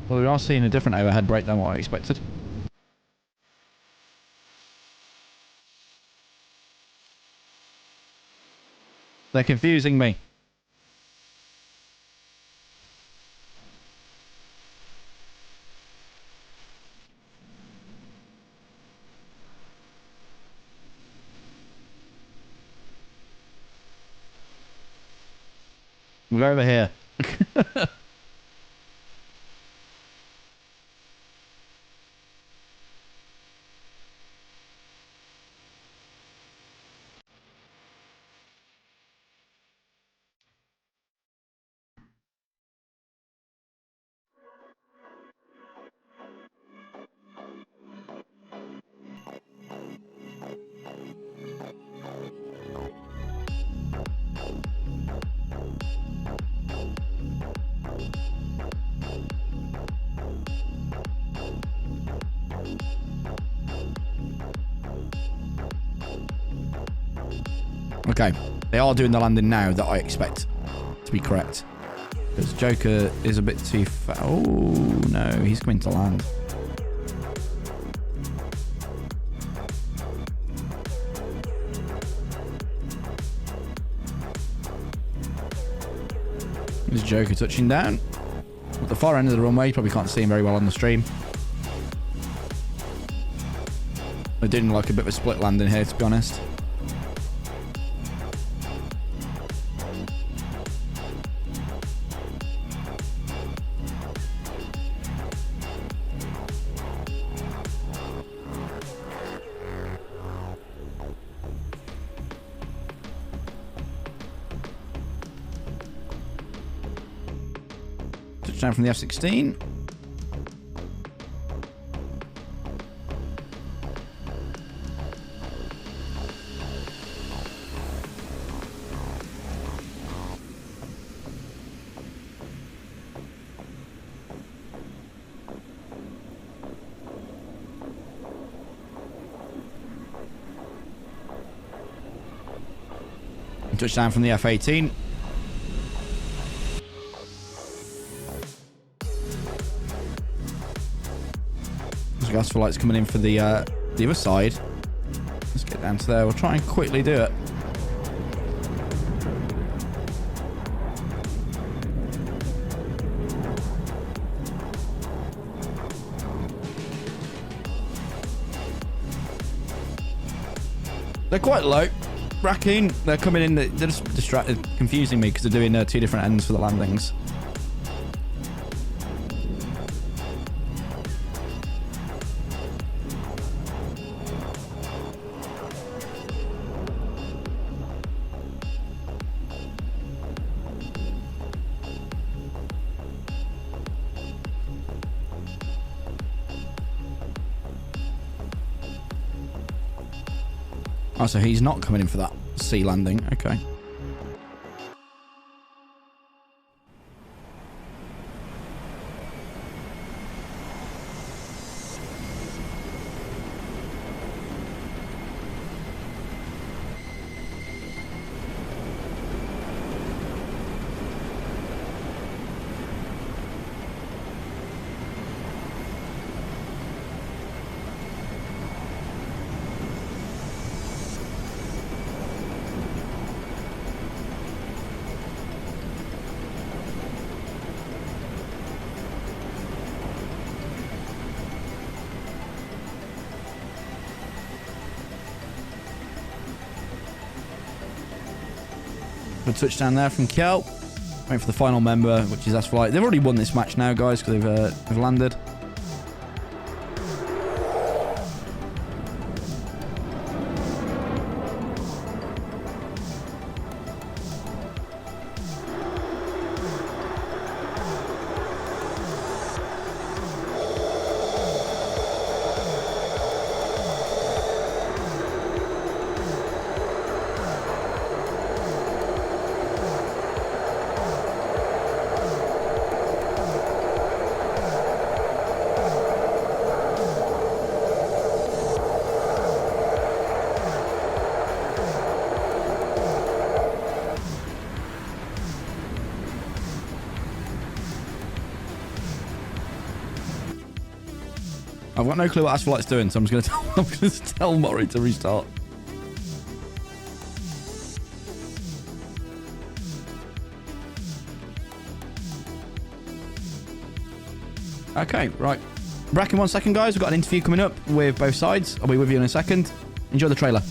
Well, we are seeing a different overhead brake than what I expected. They're confusing me. We're over here. Okay, they are doing the landing now that I expect to be correct. Because Joker is a bit too far. Oh, no, he's coming to land. There's Joker touching down. At the far end of the runway, you probably can't see him very well on the stream. They're doing like a bit of a split landing here, to be honest. Touchdown from the F-16. Touchdown from the F-18. There's gas for lights coming in for the other side. Let's get down to there. We'll try and quickly do it. They're quite low. Raccoon, they're coming in, they're just distracted, confusing me because they're doing two different ends for the landings. Oh, so he's not coming in for that sea landing. Okay. Good touchdown there from Kjell. Waiting for the final member, which is Asflight. They've already won this match now, guys, because they've landed. I've got no clue what Asflight's doing, so I'm just going to tell Mori to restart. Okay, right. Back in 1 second, guys. We've got an interview coming up with both sides. I'll be with you in a second. Enjoy the trailer.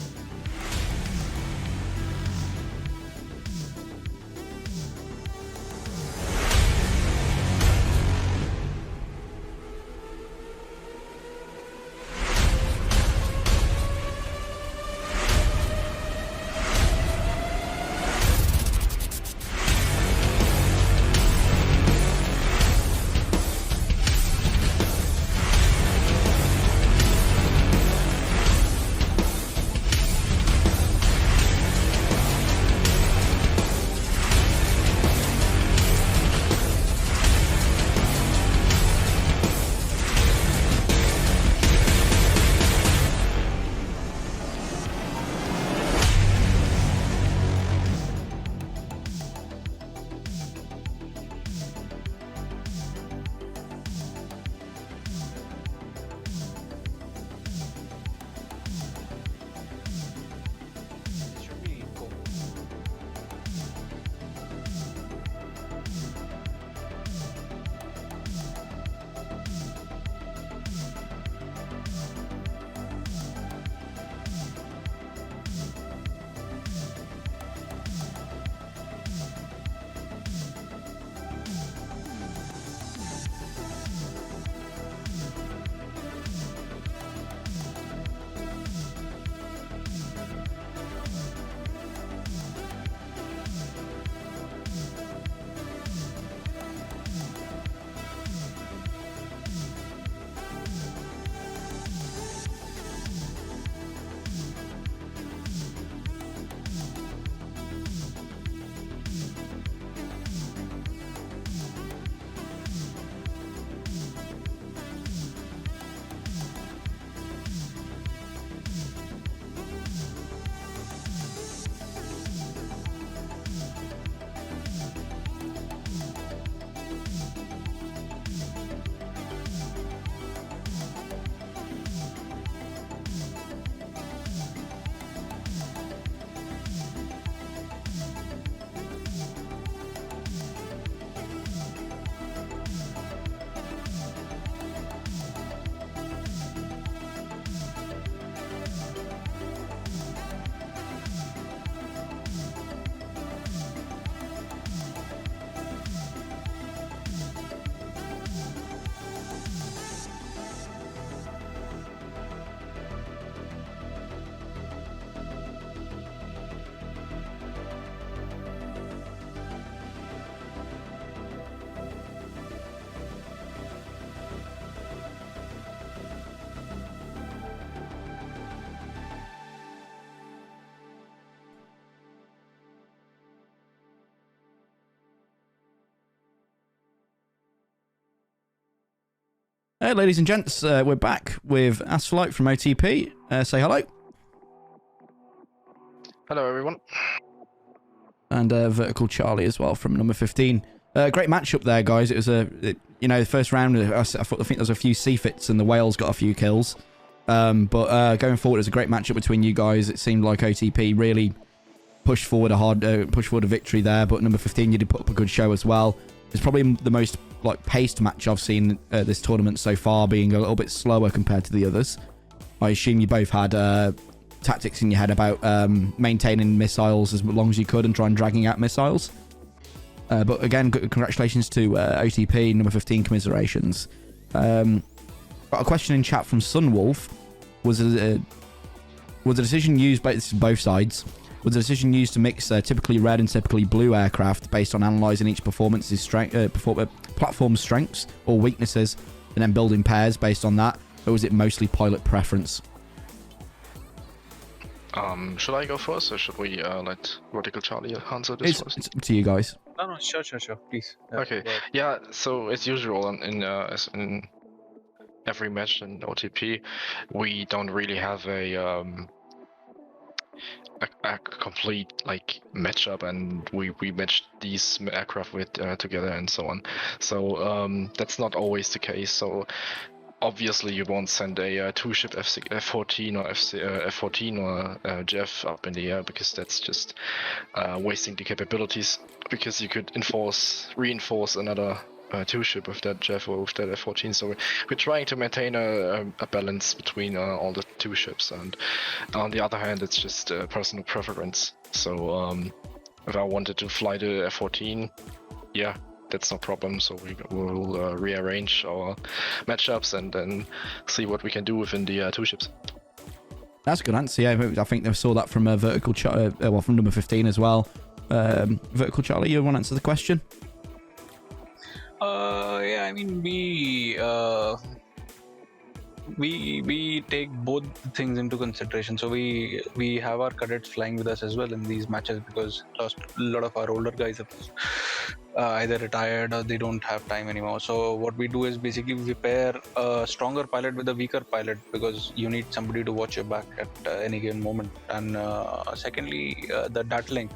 Hey, ladies and gents, we're back with Asflight from OTP. Say hello. Hello, everyone. And Vertical Charlie as well from number 15. Great matchup there, guys. It was the first round. I think there was a few C-fits and the Whales got a few kills. But going forward, it was a great matchup between you guys. It seemed like OTP really pushed forward a victory there. But number 15, you did put up a good show as well. It's probably the most paced match I've seen this tournament so far, being a little bit slower compared to the others. I assume you both had tactics in your head about maintaining missiles as long as you could and try and dragging out missiles. But again, congratulations to OTP, number 15, commiserations. Got a question in chat from Sunwolf. Was the decision used by both sides? Was the decision used to mix typically red and typically blue aircraft based on analysing each platform's strengths or weaknesses and then building pairs based on that? Or was it mostly pilot preference? Should I go first, or should we let Vertical Charlie answer this first? It's up to you guys. No, sure, please. Okay. Yeah. So as usual, as in every match in OTP, we don't really have a complete like matchup, and we match these aircraft with together and so on. So that's not always the case. So obviously you won't send a two-ship F-14 or F-14 or Jeff up in the air, because that's just wasting the capabilities, because you could reinforce another two-ship with that Jeff or with that F-14. So we're trying to maintain a balance between all the two ships, and on the other hand, it's just personal preference. So if I wanted to fly the F-14, yeah, that's no problem. So we'll rearrange our matchups and then see what we can do within the two ships. That's a good answer. Yeah, I think they saw that from Vertical from number 15 as well. Vertical Charlie, you want to answer the question? Yeah, I mean, we take both things into consideration. So we have our cadets flying with us as well in these matches, because a lot of our older guys have either retired or they don't have time anymore. So what we do is basically we pair a stronger pilot with a weaker pilot, because you need somebody to watch your back at any given moment. And secondly, the data link.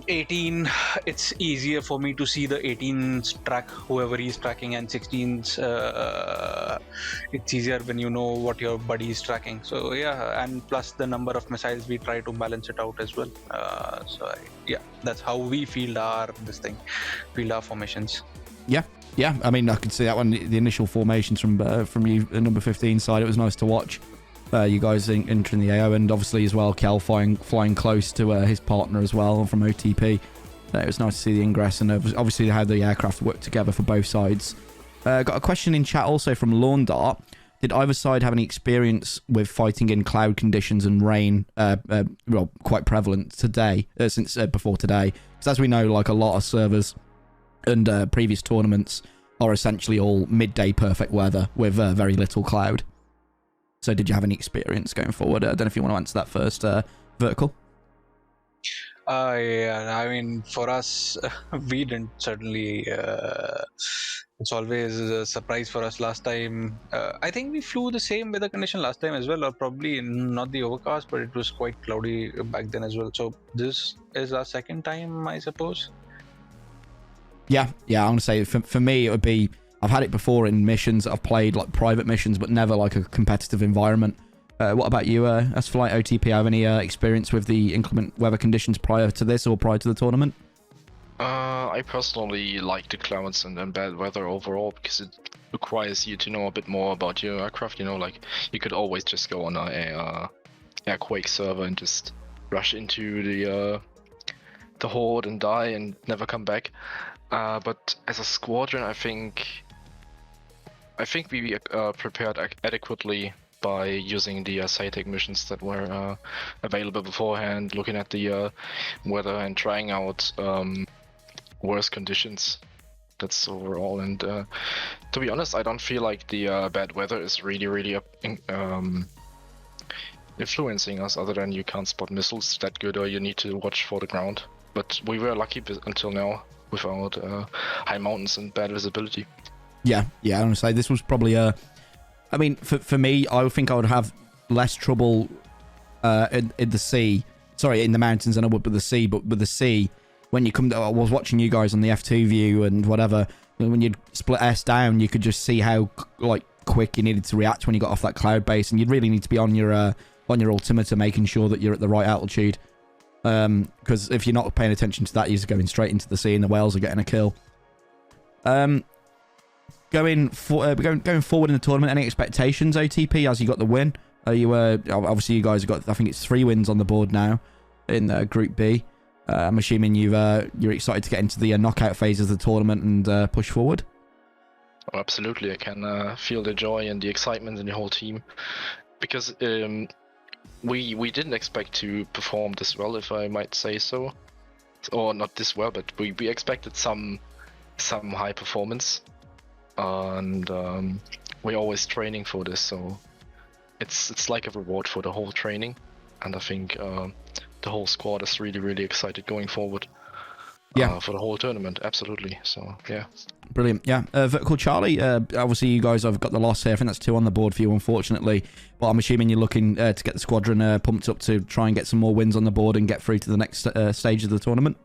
18, it's easier for me to see the 18's track whoever he's tracking, and 16's it's easier when you know what your buddy is tracking. So yeah, and plus the number of missiles, we try to balance it out as well. Yeah, that's how we field our formations. Yeah, I mean, I could see that one, the initial formations from you, the number 15 side. It was nice to watch. You guys entering the AO, and obviously as well Kel flying close to his partner as well from OTP. It was nice to see the ingress, and obviously how the aircraft work together for both sides. Got a question in chat also from Laundart. Did either side have any experience with fighting in cloud conditions and rain? Well, quite prevalent today, since before today, because as we know, like a lot of servers and previous tournaments are essentially all midday perfect weather with very little cloud. So did you have any experience going forward? I don't know if you want to answer that first, Vertical. Yeah, I mean, for us, we didn't certainly. It's always a surprise for us. Last time, I think we flew the same weather condition last time as well, or probably not the overcast, but it was quite cloudy back then as well. So this is our second time, I suppose. Yeah, I'm gonna say for me it would be. I've had it before in missions that I've played, like private missions, but never like a competitive environment. What about you, as Flight OTP? Have any experience with the inclement weather conditions prior to this or prior to the tournament? I personally like the clouds and bad weather overall, because it requires you to know a bit more about your aircraft. You know, like you could always just go on a Airquake server and just rush into the horde and die and never come back. But as a squadron, I think we prepared adequately by using the SATAC missions that were available beforehand, looking at the weather and trying out worse conditions. That's overall. And to be honest, I don't feel like the bad weather is really influencing us, other than you can't spot missiles that good, or you need to watch for the ground. But we were lucky until now without high mountains and bad visibility. Yeah, I want to say this was probably I mean, for me, I think I would have less trouble in the sea. Sorry, in the mountains than I would with the sea. But with the sea, when you come to, I was watching you guys on the F2 view and whatever. When you'd split S down, you could just see how like quick you needed to react when you got off that cloud base, and you'd really need to be on your altimeter, making sure that you're at the right altitude. Because if you're not paying attention to that, you're just going straight into the sea, and the whales are getting a kill. Going forward in the tournament, any expectations, OTP, as you got the win? Are you obviously you guys have got, I think it's 3 wins on the board now in Group B. I'm assuming you're excited to get into the knockout phase of the tournament and push forward. Oh, absolutely, I can feel the joy and the excitement in the whole team, because we didn't expect to perform this well, if I might say so, or not this well, but we expected some high performance, and we're always training for this, so it's like a reward for the whole training, and I think the whole squad is really excited going forward. For the whole tournament, absolutely. So yeah, brilliant. Yeah, Vertical Charlie. Obviously, you guys have got the loss here. I think that's 2 on the board for you, unfortunately. But I'm assuming you're looking to get the squadron pumped up to try and get some more wins on the board and get through to the next stage of the tournament.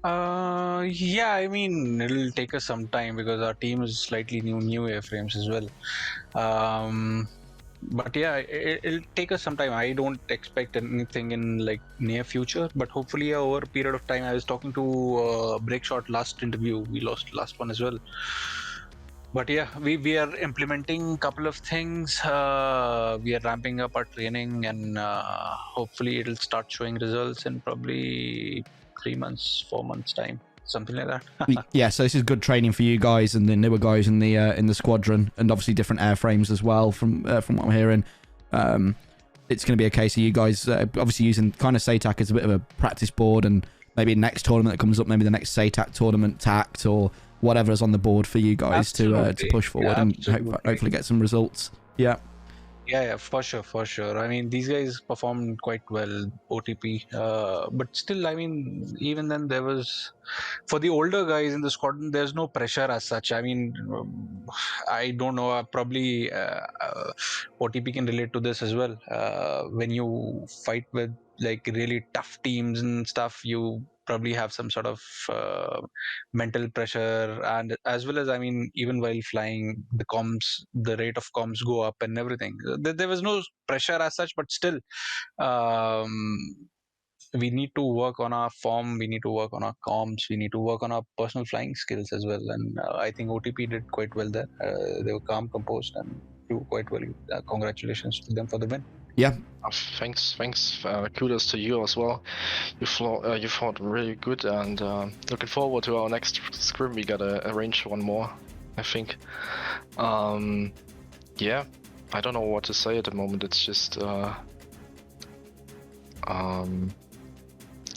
Yeah, I mean, it'll take us some time because our team is slightly new airframes as well. But yeah, it'll take us some time. I don't expect anything in like near future, but hopefully over a period of time. I was talking to Breakshot last interview. We lost last one as well. But yeah, we are implementing a couple of things. We are ramping up our training, and hopefully it'll start showing results in probably 3 months, 4 months time. Something like that. Yeah, so this is good training for you guys and the newer guys in the squadron, and obviously different airframes as well. From what I'm hearing, it's going to be a case of you guys obviously using kind of SATAC as a bit of a practice board, and maybe next tournament that comes up, maybe the next SATAC tournament, TACT or whatever is on the board for you guys to push forward and hopefully get some results. Yeah, for sure. I mean, these guys performed quite well, OTP. But still, I mean, even then there was, for the older guys in the squadron, there's no pressure as such. I mean, I don't know, probably OTP can relate to this as well. When you fight with like really tough teams and stuff, you probably have some sort of mental pressure, and as well as, I mean, even while flying, the rate of comms go up and everything. There was no pressure as such, but still, we need to work on our form, we need to work on our comms, we need to work on our personal flying skills as well. And I think OTP did quite well there. They were calm, composed, and do quite well. Congratulations to them for the win. Yeah. Thanks. Kudos to you as well. You fought really good, and looking forward to our next scrim. We gotta arrange one more, I think. Yeah, I don't know what to say at the moment. It's just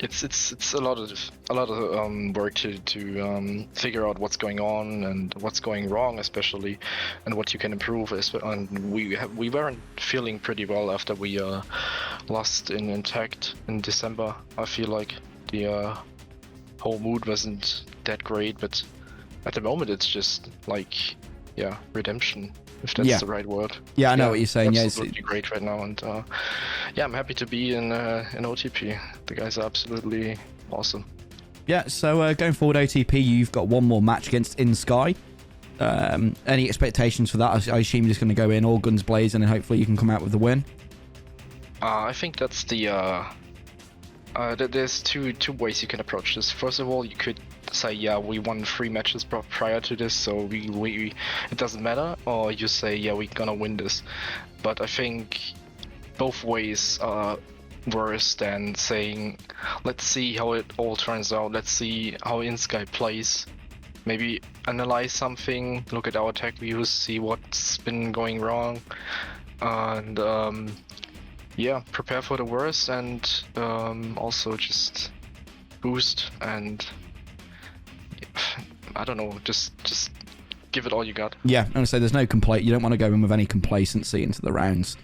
it's a lot of work to figure out what's going on and what's going wrong, especially, and what you can improve. And we weren't feeling pretty well after we lost in Intact in December. I feel like the whole mood wasn't that great, but at the moment it's just like, yeah, redemption, if that's the right word. Yeah, I know what you're saying. It's absolutely great right now, and yeah, I'm happy to be in OTP. The guys are absolutely awesome. Yeah, so going forward, OTP, you've got one more match against In Sky. Any expectations for that? I assume you're just going to go in all guns blazing, and hopefully you can come out with the win. I think that's the there's two ways you can approach this. First of all, you could say, yeah, we won 3 matches prior to this, so we it doesn't matter. Or you say, yeah, we're gonna win this. But I think both ways are worse than saying, let's see how it all turns out, let's see how InSky plays, maybe analyze something, look at our tech views, see what's been going wrong, and yeah, prepare for the worst, and also just boost, and I don't know, just give it all you got. Yeah, I'm gonna say there's no complaint. You don't want to go in with any complacency into the rounds.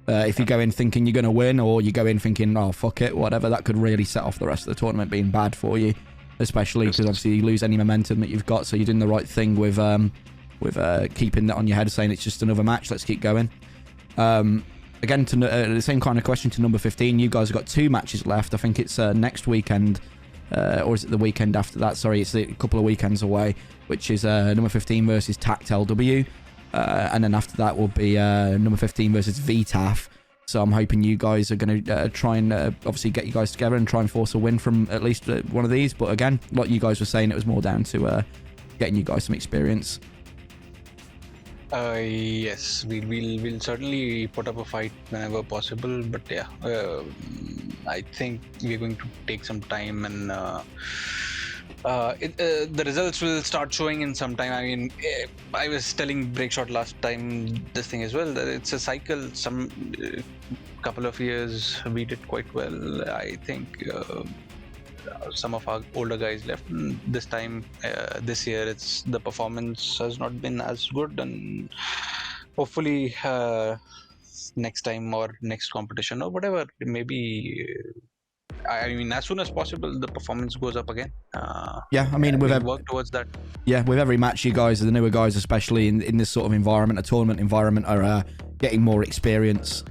If you go in thinking you're going to win, or you go in thinking, oh, fuck it, whatever, that could really set off the rest of the tournament being bad for you, especially because obviously you lose any momentum that you've got. So you're doing the right thing with keeping that on your head, saying it's just another match, let's keep going. Again, to the same kind of question to number 15, you guys have got 2 matches left. I think it's next weekend, or is it the weekend after that? Sorry, it's a couple of weekends away, which is number 15 versus TACT LW. And then after that will be number 15 versus VTAF. So I'm hoping you guys are going to try and obviously get you guys together and try and force a win from at least one of these. But again, like you guys were saying, it was more down to getting you guys some experience. Yes, we'll certainly put up a fight whenever possible. But yeah, I think we're going to take some time, and the results will start showing in some time. I mean, I was telling Breakshot last time this thing as well, that it's a cycle. Some couple of years we did quite well. I think some of our older guys left. This time, this year, it's the performance has not been as good, and hopefully next time or next competition or whatever, maybe. I mean, as soon as possible, the performance goes up again. Yeah, I mean, we'll work towards that. Yeah, with every match, you guys, the newer guys, especially in this sort of environment, a tournament environment, are getting more experience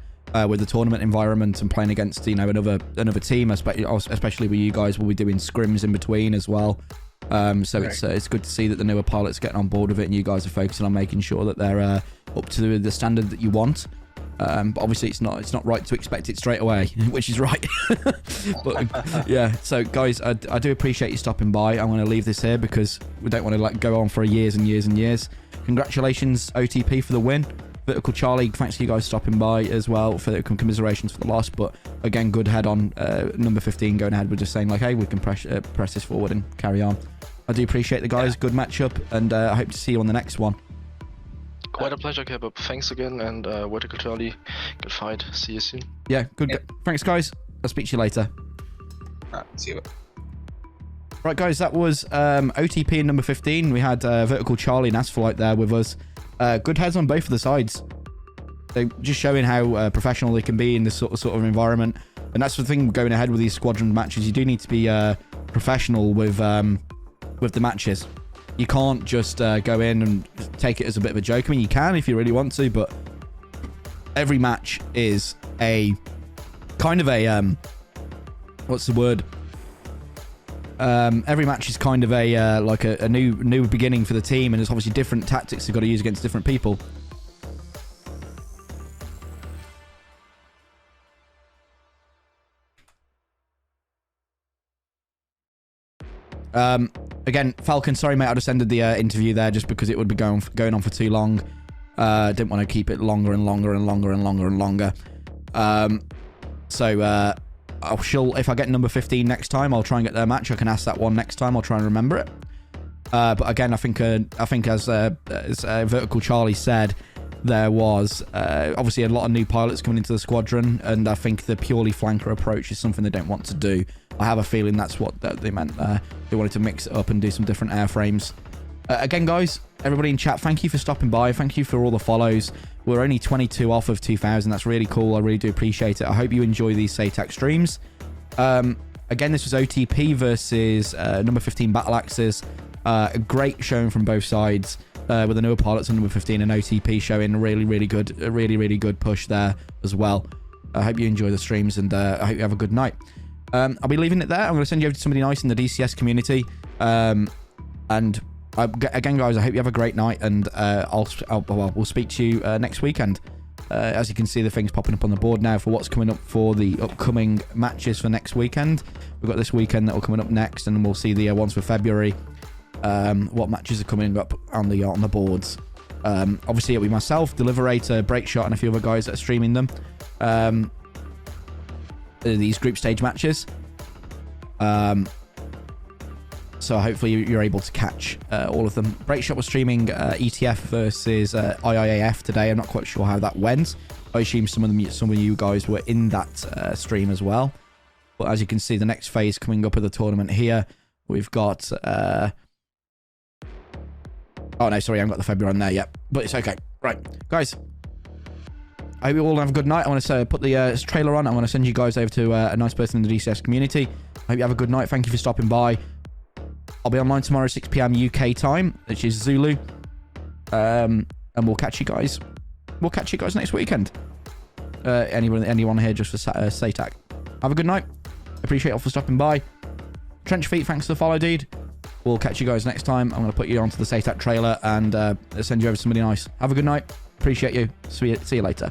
with the tournament environment and playing against, another team, especially with you guys. We'll be doing scrims in between as well. So right. It's good to see that the newer pilots are getting on board with it, and you guys are focusing on making sure that they're up to the standard that you want. But obviously it's not right to expect it straight away, which is right. But yeah, so guys, I do appreciate you stopping by. I'm going to leave this here because we don't want to go on for years and years and years. Congratulations, OTP, for the win. Vertical Charlie, thanks for you guys stopping by as well, for the commiserations for the loss. But again, good head on number 15 going ahead. We're just saying, like, hey, we can press this forward and carry on. I do appreciate the guys. Good matchup, and I hope to see you on the next one. Quite a pleasure, Kebab. Thanks again, and Vertical Charlie, good fight. See you soon. Yeah, good. Yeah. Thanks, guys. I'll speak to you later. See you. Right, guys, that was OTP in number 15. We had Vertical Charlie and Asphalt there with us. Good heads on both of the sides. They're just showing how professional they can be in this sort of environment. And that's the thing going ahead with these squadron matches. You do need to be professional with the matches. You can't just go in and take it as a bit of a joke. I mean, you can if you really want to, but every match is a kind of a what's the word? Every match is kind of a like a new beginning for the team, and there's obviously different tactics they've got to use against different people. Again, Falcon, sorry mate, I just ended the interview there just because it would be going on for too long. Didn't want to keep it longer and longer and longer and longer and longer. So if I get number 15 next time, I'll try and get their match. I can ask that one next time. I'll try and remember it. But again, I think as Vertical Charlie said, there was obviously a lot of new pilots coming into the squadron, and I think the purely flanker approach is something they don't want to do. I have a feeling that's what they meant there. They wanted to mix it up and do some different airframes. Again, guys, everybody in chat, thank you for stopping by. Thank you for all the follows. We're only 22 off of 2,000. That's really cool. I really do appreciate it. I hope you enjoy these SATAC streams. Again, this was OTP versus number 15 Battle Axes. A great showing from both sides. With the newer pilots on number 15 and OTP showing a really good push there as well. I hope you enjoy the streams, and I hope you have a good night. I'll be leaving it there. I'm going to send you over to somebody nice in the DCS community. And again, guys, I hope you have a great night, and we'll speak to you next weekend. As you can see, the thing's popping up on the board now for what's coming up for the upcoming matches for next weekend. We've got this weekend that will coming up next, and we'll see the ones for February. What matches are coming up on the boards. Obviously it'll be myself, the Liberator, Breakshot, and a few other guys that are streaming them. These group stage matches. So hopefully you're able to catch all of them. Breakshot was streaming ETF versus IIAF today. I'm not quite sure how that went. I assume some of you guys were in that stream as well. But as you can see, the next phase coming up of the tournament here, we've got oh no, sorry, I haven't got the February on there yet, but it's okay. Right, guys, I hope you all have a good night. I want to put the trailer on. I want to send you guys over to a nice person in the DCS community. I hope you have a good night. Thank you for stopping by. I'll be online tomorrow 6 p.m. UK time, which is Zulu, and we'll catch you guys. We'll catch you guys next weekend. Anyone here just for SATAC. Have a good night. Appreciate you all for stopping by. Trench Feet, thanks for the follow, dude. We'll catch you guys next time. I'm going to put you onto the SATAC trailer and send you over to somebody nice. Have a good night. Appreciate you. See you later.